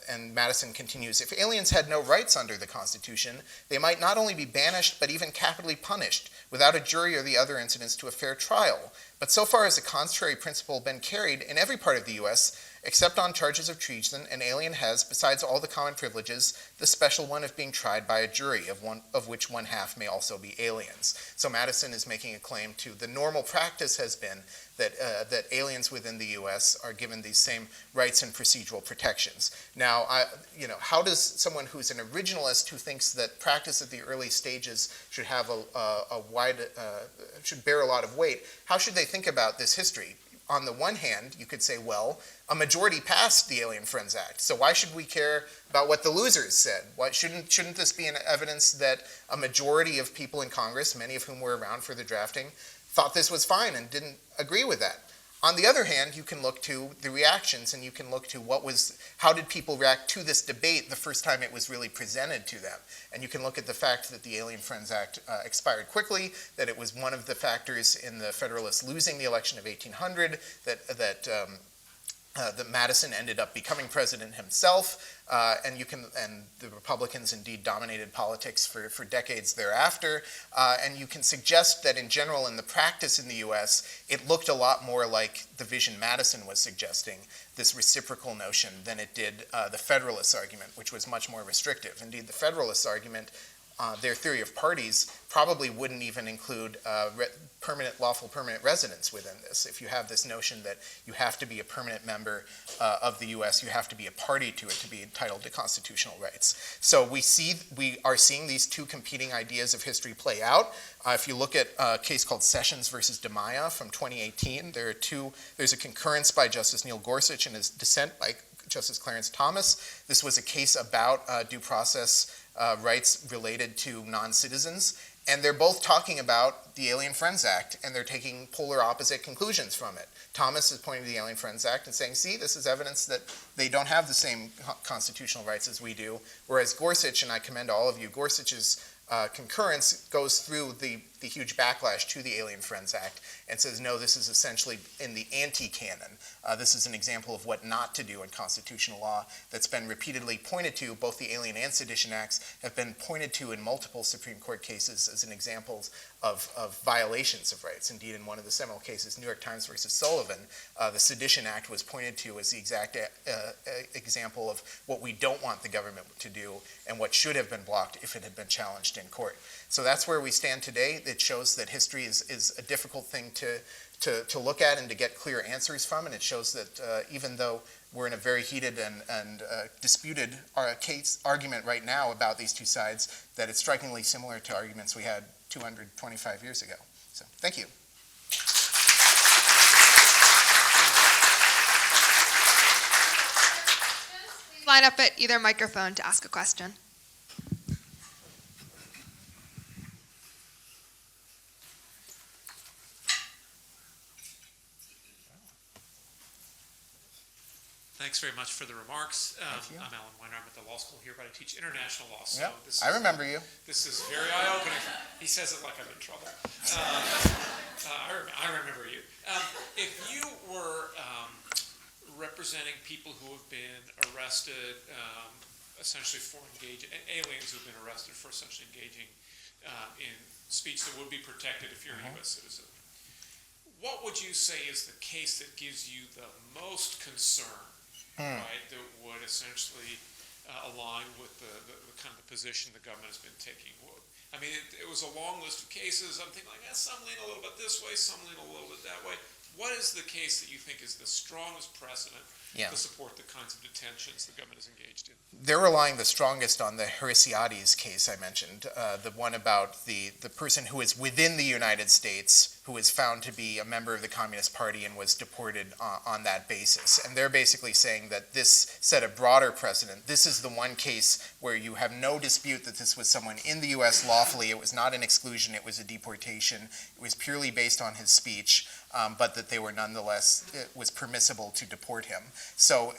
And Madison continues, if aliens had no rights under the Constitution, they might not only be banished, but even capitally punished, without a jury or the other incidents to a fair trial. But so far as the contrary principle been carried in every part of the U.S., except on charges of treason, an alien has, besides all the common privileges, the special one of being tried by a jury, of which one half may also be aliens. So Madison is making a claim to the normal practice has been that aliens within the U.S. are given these same rights and procedural protections. Now, how does someone who's an originalist who thinks that practice at the early stages should have should bear a lot of weight, how should they think about this history? On the one hand, you could say, well, a majority passed the Alien Friends Act, so why should we care about what the losers said? Why shouldn't this be an evidence that a majority of people in Congress, many of whom were around for the drafting, thought this was fine and didn't agree with that? On the other hand, you can look to the reactions and you can look to how did people react to this debate the first time it was really presented to them. And you can look at the fact that the Alien Friends Act expired quickly, that it was one of the factors in the Federalists losing the election of 1800, that Madison ended up becoming president himself, and the Republicans indeed dominated politics for decades thereafter, and you can suggest that in general in the practice in the U.S., it looked a lot more like the vision Madison was suggesting, this reciprocal notion, than it did the Federalist argument, which was much more restrictive. Indeed, the Federalist argument their theory of parties probably wouldn't even include lawful permanent residents within this. If you have this notion that you have to be a permanent member of the U.S., you have to be a party to it to be entitled to constitutional rights. So we are seeing these two competing ideas of history play out. If you look at a case called Sessions versus DiMaia from 2018, there's a concurrence by Justice Neil Gorsuch and his dissent by Justice Clarence Thomas. This was a case about due process rights related to non-citizens, and they're both talking about the Alien Friends Act, and they're taking polar opposite conclusions from it. Thomas is pointing to the Alien Friends Act and saying, see, this is evidence that they don't have the same constitutional rights as we do, whereas Gorsuch, and I commend all of you, Gorsuch's concurrence goes through the huge backlash to the Alien Friends Act and says, no, this is essentially in the anti-canon. This is an example of what not to do in constitutional law that's been repeatedly pointed to. Both the Alien and Sedition Acts have been pointed to in multiple Supreme Court cases as an example of violations of rights. Indeed, in one of the seminal cases, New York Times versus Sullivan, the Sedition Act was pointed to as the exact example of what we don't want the government to do and what should have been blocked if it had been challenged in court. So that's where we stand today. It shows that history is a difficult thing to look at and to get clear answers from, and it shows that even though we're in a very heated and disputed argument right now about these two sides, that it's strikingly similar to arguments we had 225 years ago. So thank you. Line up at either microphone to ask a question. Thanks very much for the remarks. I'm Alan Weiner. I'm at the law school here, but I teach international law. So Yep, I remember you. This is very eye-opening. He says it like I'm in trouble. I remember you. If you were representing people who have been arrested, essentially for engaging, aliens who have been arrested for essentially engaging in speech that would be protected if you're a U.S. citizen, what would you say is the case that gives you the most concern? Right, that would essentially align with the kind of the position the government has been taking. I mean, it was a long list of cases. I'm thinking like, some lean a little bit this way, some lean a little bit that way. What is the case that you think is the strongest precedent to support the kinds of detentions the government is engaged in? They're relying the strongest on the Heresiades case I mentioned, the one about the person who is within the United States who is found to be a member of the Communist Party and was deported on that basis. And they're basically saying that this set a broader precedent. This is the one case where you have no dispute that this was someone in the U.S. lawfully. It was not an exclusion. It was a deportation. It was purely based on his speech, but that they were nonetheless, it was permissible to deport him. So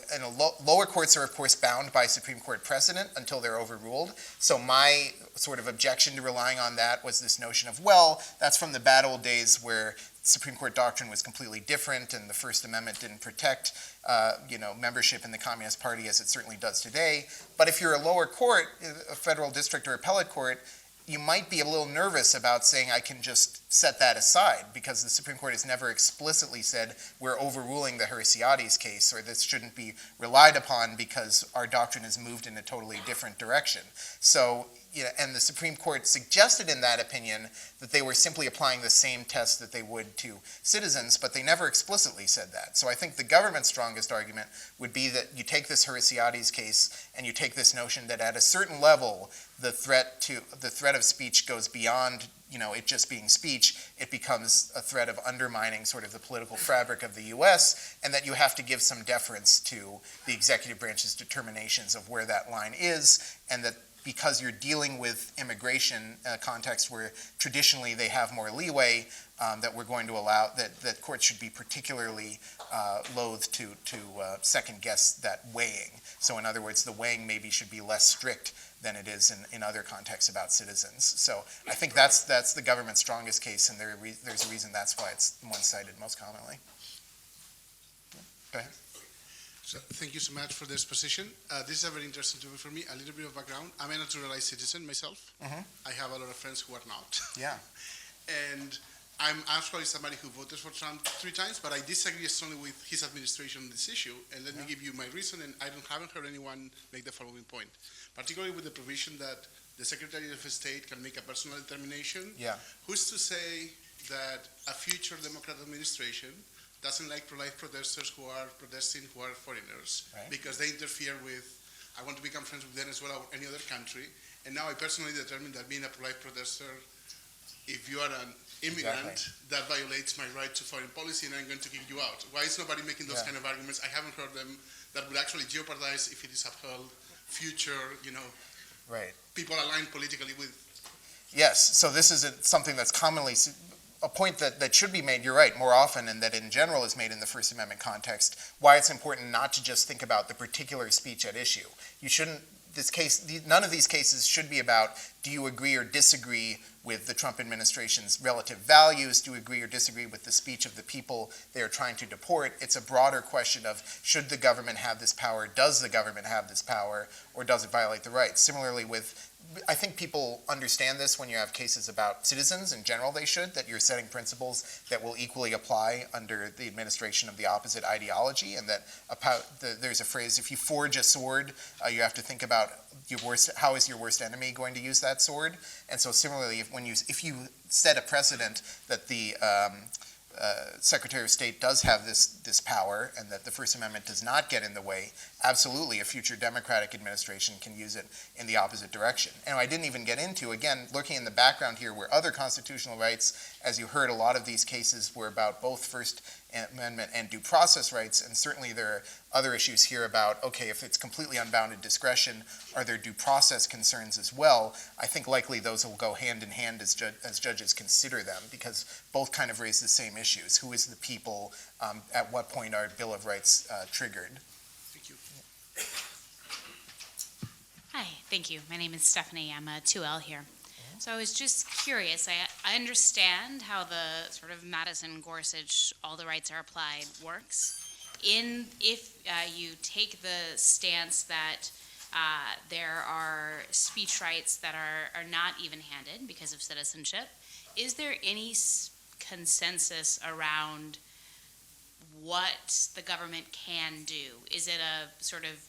lower courts are, of course, bound by Supreme Court precedent until they're overruled. So my sort of objection to relying on that was this notion of, well, that's from the bad old days where Supreme Court doctrine was completely different and the First Amendment didn't protect membership in the Communist Party as it certainly does today. But if you're a lower court, a federal district or appellate court, you might be a little nervous about saying I can just set that aside because the Supreme Court has never explicitly said we're overruling the Heresiades case or this shouldn't be relied upon because our doctrine has moved in a totally different direction. So, and the Supreme Court suggested in that opinion that they were simply applying the same test that they would to citizens, but they never explicitly said that. So I think the government's strongest argument would be that you take this Heresiades case and you take this notion that at a certain level the threat of speech goes beyond it just being speech. It becomes a threat of undermining sort of the political fabric of the U.S., and that you have to give some deference to the executive branch's determinations of where that line is, and that because you're dealing with immigration context where traditionally they have more leeway, that we're going to allow, that courts should be particularly loath to second guess that weighing. So in other words, the weighing maybe should be less strict than it is in other contexts about citizens. So I think that's the government's strongest case, and there's a reason that's why it's one-sided most commonly. Go ahead. So thank you so much for this position. This is a very interesting topic for me. A little bit of background. I'm a naturalized citizen myself. Mm-hmm. I have a lot of friends who are not. Yeah. And I'm actually somebody who voted for Trump 3 times, but I disagree strongly with his administration on this issue. And let me give you my reason, and I haven't heard anyone make the following point, particularly with the provision that the Secretary of State can make a personal determination. Yeah. Who's to say that a future Democrat administration doesn't like pro-life protesters who are protesting who are foreigners, Right. because they interfere with, I want to become friends with Venezuela or any other country, and now I personally determine that being a pro-life protester, if you are an immigrant, that violates my right to foreign policy and I'm going to kick you out. Why is nobody making those Yeah. kind of arguments? I haven't heard them. That would actually jeopardize, if it is upheld, future, Right. people aligned politically with. Yes, so this is something that's commonly, a point that should be made, you're right, more often, and that in general is made in the First Amendment context, why it's important not to just think about the particular speech at issue. You shouldn't, none of these cases should be about, do you agree or disagree with the Trump administration's relative values? Do you agree or disagree with the speech of the people they are trying to deport? It's a broader question of, should the government have this power? Does the government have this power? Or does it violate the rights? Similarly with, I think people understand this when you have cases about citizens. In general, they should, that you're setting principles that will equally apply under the administration of the opposite ideology, and that there's a phrase, if you forge a sword, you have to think about how is your worst enemy going to use that sword? And so similarly, if you set a precedent that the Secretary of State does have this power and that the First Amendment does not get in the way, absolutely a future Democratic administration can use it in the opposite direction. And I didn't even get into, again, looking in the background here, where other constitutional rights, as you heard, a lot of these cases were about both First Amendment and due process rights, and certainly there are other issues here about, okay, if it's completely unbounded discretion, are there due process concerns as well? I think likely those will go hand in hand as judges consider them, because both kind of raise the same issues. Who is the people? At what point are Bill of Rights triggered? Thank you. Hi, thank you. My name is Stephanie. I'm a 2L here. So I was just curious. I understand how the sort of Madison-Gorsuch, all the rights are applied works. If you take the stance that there are speech rights that are not even-handed because of citizenship, is there any consensus around what the government can do? Is it a sort of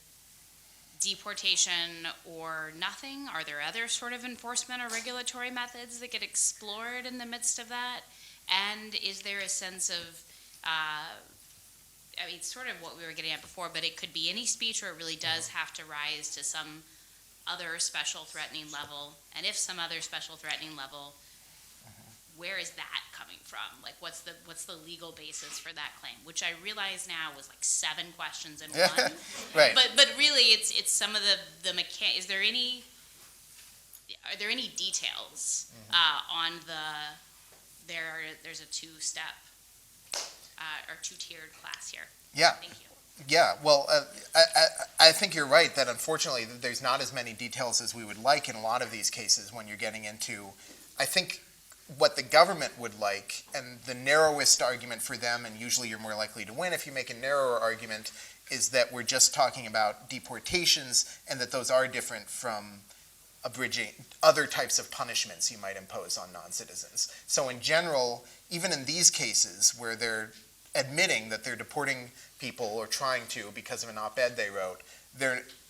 deportation or nothing? Are there other sort of enforcement or regulatory methods that get explored in the midst of that? And is there a sense of, sort of what we were getting at before, but it could be any speech, or it really does have to rise to some other special threatening level? And if some other special threatening level, where is that coming from? Like, what's the legal basis for that claim? Which I realize now was like 7 questions in one. Right. But really, it's some of the Is there any? Are there any details on there's a 2-step or 2-tiered class here? Yeah. Thank you. Yeah, well, I think you're right that unfortunately there's not as many details as we would like in a lot of these cases when you're getting into, I think, what the government would like, and the narrowest argument for them, and usually you're more likely to win if you make a narrower argument, is that we're just talking about deportations and that those are different from abridging other types of punishments you might impose on non-citizens. So in general, even in these cases where they're admitting that they're deporting people or trying to because of an op-ed they wrote,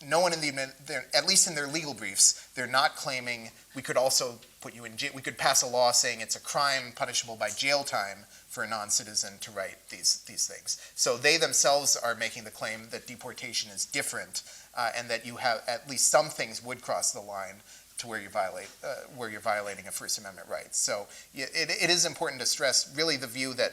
no one at least in their legal briefs, they're not claiming we could also put you in jail. We could pass a law saying it's a crime punishable by jail time for a non-citizen to write these things. So they themselves are making the claim that deportation is different, and that you have at least some things would cross the line to where you're violating a First Amendment right. So it is important to stress really the view that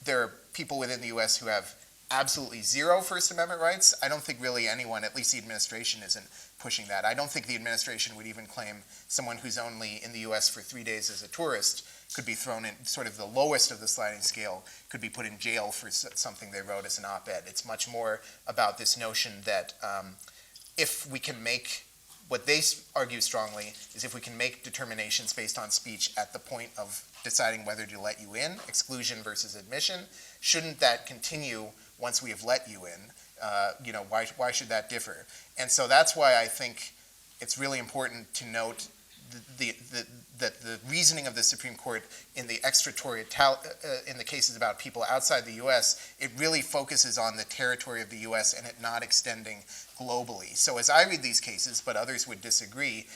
there are people within the U.S. who have absolutely zero First Amendment rights. I don't think really anyone, at least the administration, isn't pushing that. I don't think the administration would even claim someone who's only in the U.S. for 3 days as a tourist could be thrown in sort of the lowest of the sliding scale, could be put in jail for something they wrote as an op-ed. It's much more about this notion that if we can make, what they argue strongly is if we can make determinations based on speech at the point of deciding whether to let you in, exclusion versus admission, shouldn't that continue once we have let you in? Why should that differ? And so that's why I think it's really important to note that the reasoning of the Supreme Court in the in the cases about people outside the U.S., it really focuses on the territory of the U.S. and it not extending globally. So as I read these cases, but others would disagree,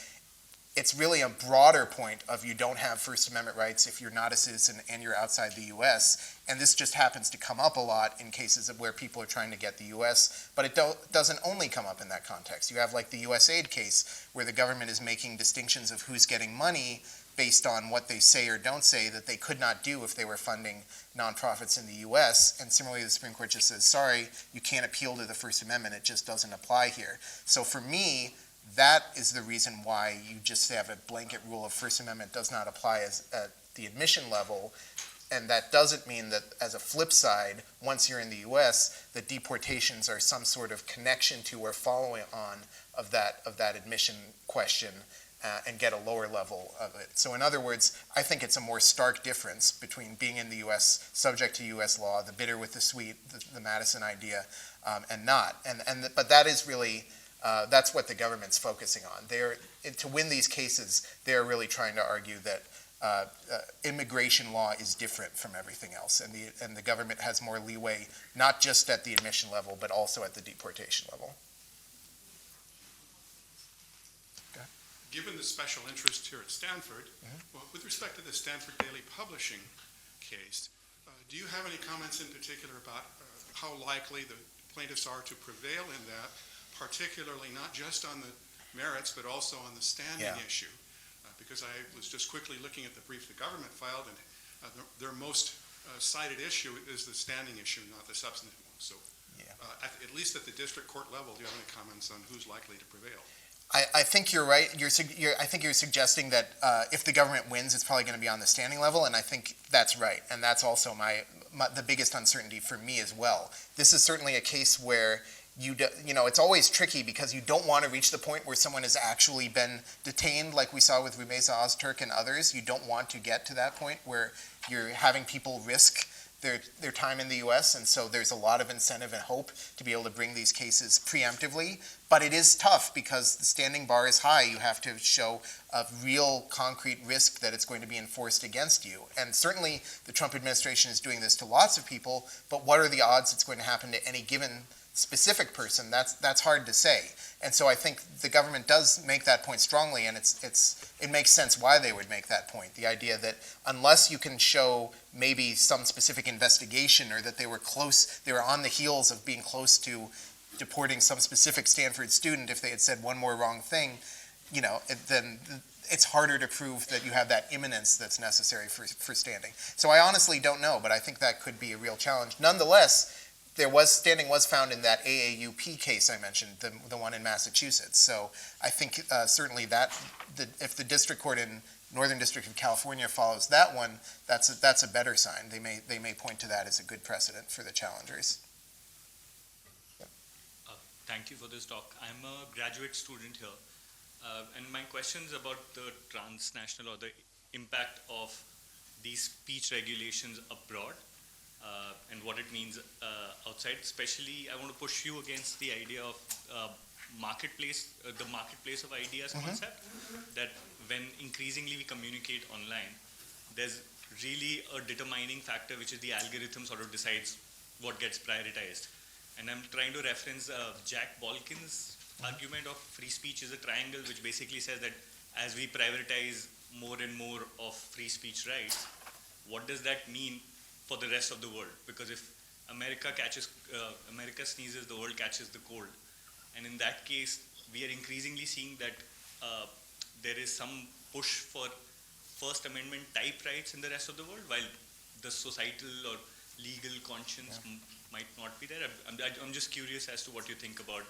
it's really a broader point of you don't have First Amendment rights if you're not a citizen and you're outside the U.S. And this just happens to come up a lot in cases of where people are trying to get the U.S., but it doesn't only come up in that context. You have like the USAID case where the government is making distinctions of who's getting money based on what they say or don't say that they could not do if they were funding nonprofits in the U.S. And similarly, the Supreme Court just says, sorry, you can't appeal to the First Amendment. It just doesn't apply here. So for me, that is the reason why you just have a blanket rule of First Amendment does not apply at the admission level. And that doesn't mean that, as a flip side, once you're in the U.S., that deportations are some sort of connection to or following on of that admission question and get a lower level of it. So in other words, I think it's a more stark difference between being in the U.S., subject to U.S. law, the bitter with the sweet, the Madison idea, and not. But that is really, that's what the government's focusing on. To win these cases, they're really trying to argue that immigration law is different from everything else, and the government has more leeway, not just at the admission level, but also at the deportation level. Given the special interest here at Stanford, well, with respect to the Stanford Daily Publishing case, do you have any comments in particular about how likely the plaintiffs are to prevail in that, particularly not just on the merits, but also on the standing issue? Because I was just quickly looking at the brief the government filed, and their most cited issue is the standing issue, not the substantive one. So at least at the district court level, do you have any comments on who's likely to prevail? I think you're right. I think you're suggesting that if the government wins, it's probably going to be on the standing level, and I think that's right. And that's also the biggest uncertainty for me as well. This is certainly a case where it's always tricky because you don't want to reach the point where someone has actually been detained, like we saw with Rumeysa Öztürk and others. You don't want to get to that point where you're having people risk their time in the U.S., and so there's a lot of incentive and hope to be able to bring these cases preemptively. But it is tough because the standing bar is high. You have to show a real concrete risk that it's going to be enforced against you. And certainly the Trump administration is doing this to lots of people, but what are the odds it's going to happen to any given specific person? That's hard to say. And so I think the government does make that point strongly, and it makes sense why they would make that point. The idea that unless you can show maybe some specific investigation or that they were on the heels of being close to deporting some specific Stanford student, if they had said one more wrong thing, then it's harder to prove that you have that imminence that's necessary for standing. So I honestly don't know, but I think that could be a real challenge. Nonetheless, standing was found in that AAUP case I mentioned, the one in Massachusetts. So I think certainly if the district court in Northern District of California follows that one, that's a better sign. They may point to that as a good precedent for the challengers. Thank you for this talk. I'm a graduate student here, and my question is about the transnational or the impact of these speech regulations abroad. And what it means outside. Especially, I want to push you against the idea of the marketplace of ideas concept, that when increasingly we communicate online, there's really a determining factor, which is the algorithm sort of decides what gets prioritized. And I'm trying to reference Jack Balkin's argument of free speech is a triangle, which basically says that as we prioritize more and more of free speech rights, what does that mean for the rest of the world? Because if America sneezes, the world catches the cold. And in that case, we are increasingly seeing that there is some push for First Amendment type rights in the rest of the world, while the societal or legal conscience might not be there. I'm just curious as to what you think about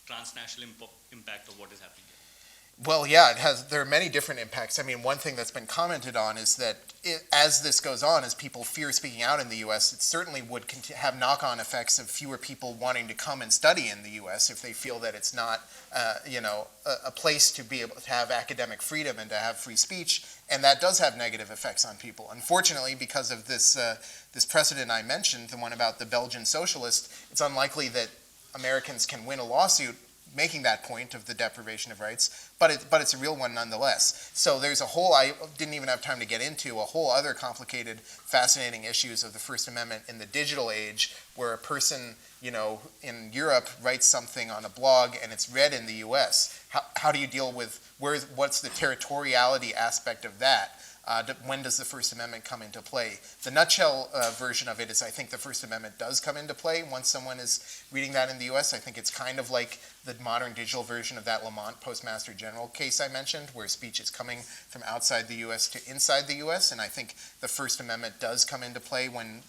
transnational impact of what is happening here. Well, yeah, there are many different impacts. I mean, one thing that's been commented on is that as this goes on, as people fear speaking out in the U.S., it certainly would have knock-on effects of fewer people wanting to come and study in the U.S. if they feel that it's not, a place to be able to have academic freedom and to have free speech, and that does have negative effects on people. Unfortunately, because of this precedent I mentioned, the one about the Belgian socialist, it's unlikely that Americans can win a lawsuit making that point of the deprivation of rights, but it's a real one nonetheless. So there's I didn't even have time to get into a whole other complicated, fascinating issues of the First Amendment in the digital age, where a person, in Europe writes something on a blog and it's read in the US. how do you deal with, what's the territoriality aspect of that? When does the First Amendment come into play? The nutshell version of it is I think the First Amendment does come into play once someone is reading that in the U.S. I think it's kind of like the modern digital version of that Lamont Postmaster General case I mentioned, where speech is coming from outside the U.S. to inside the U.S., and I think the First Amendment does come into play when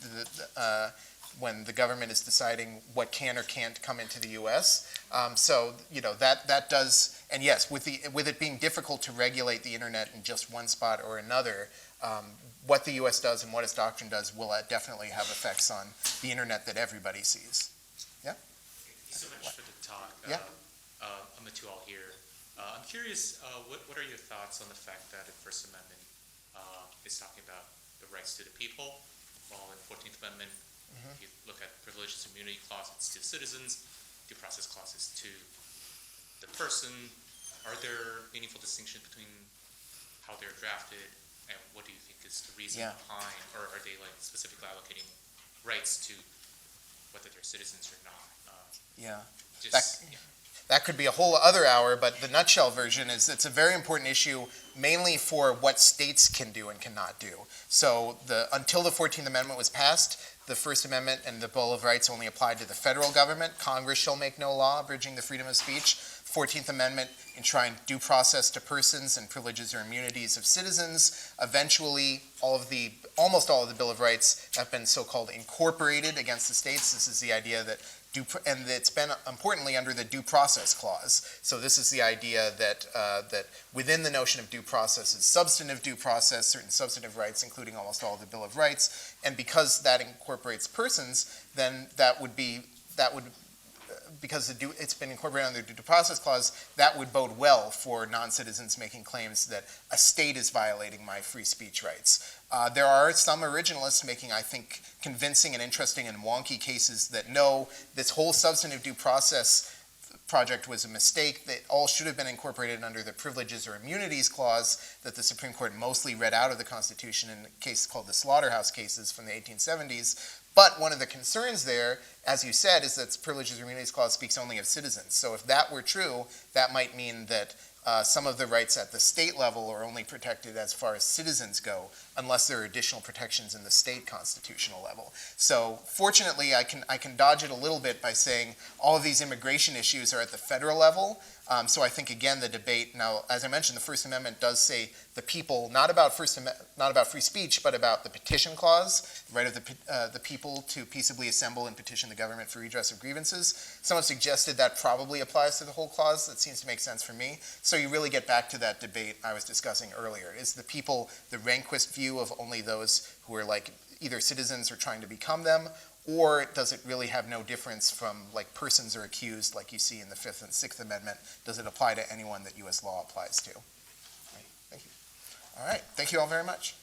the government is deciding what can or can't come into the U.S. So, that does, and yes, with it being difficult to regulate the internet in just one spot or another, what the U.S. does and what its doctrine does will definitely have effects on the internet that everybody sees. Yeah? Thank you so much for the talk. Yeah. I'm Atual here. I'm curious, what are your thoughts on the fact that the First Amendment is talking about the rights to the people, while in the 14th Amendment, if you look at privileges and immunity clause, it's to citizens, due process clauses to the person. Are there meaningful distinctions between how they're drafted, and what do you think is the reason behind, or are they like specifically allocating rights to whether they're citizens or not? That could be a whole other hour, but the nutshell version is it's a very important issue, mainly for what states can do and cannot do. So until the 14th Amendment was passed, the First Amendment and the Bill of Rights only applied to the federal government. Congress shall make no law abridging the freedom of speech. 14th Amendment enshrined due process to persons and privileges or immunities of citizens. Eventually, almost all of the Bill of Rights have been so-called incorporated against the states. This is the idea that and it's been importantly under the due process clause. So this is the idea that within the notion of due process is substantive due process, certain substantive rights, including almost all of the Bill of Rights. And because that incorporates persons, then because it's been incorporated under the due process clause, that would bode well for non-citizens making claims that a state is violating my free speech rights. There are some originalists making, I think, convincing and interesting and wonky cases that no, this whole substantive due process project was a mistake, that all should have been incorporated under the privileges or immunities clause that the Supreme Court mostly read out of the Constitution in a case called the Slaughterhouse cases from the 1870s. But one of the concerns there, as you said, is that the privileges or immunities clause speaks only of citizens. So if that were true, that might mean that some of the rights at the state level are only protected as far as citizens go, unless there are additional protections in the state constitutional level. So fortunately, I can dodge it a little bit by saying all of these immigration issues are at the federal level. So I think, again, the debate, now, as I mentioned, the First Amendment does say the people, not about free speech, but about the petition clause, the right of the people to peaceably assemble and petition the government for redress of grievances. Someone suggested that probably applies to the whole clause. That seems to make sense for me. So you really get back to that debate I was discussing earlier. Is the people the Rehnquist view of only those who are like either citizens or trying to become them, or does it really have no difference from like persons or accused like you see in the Fifth and Sixth Amendment? Does it apply to anyone that U.S. law applies to? Right. Thank you. All right. Thank you all very much.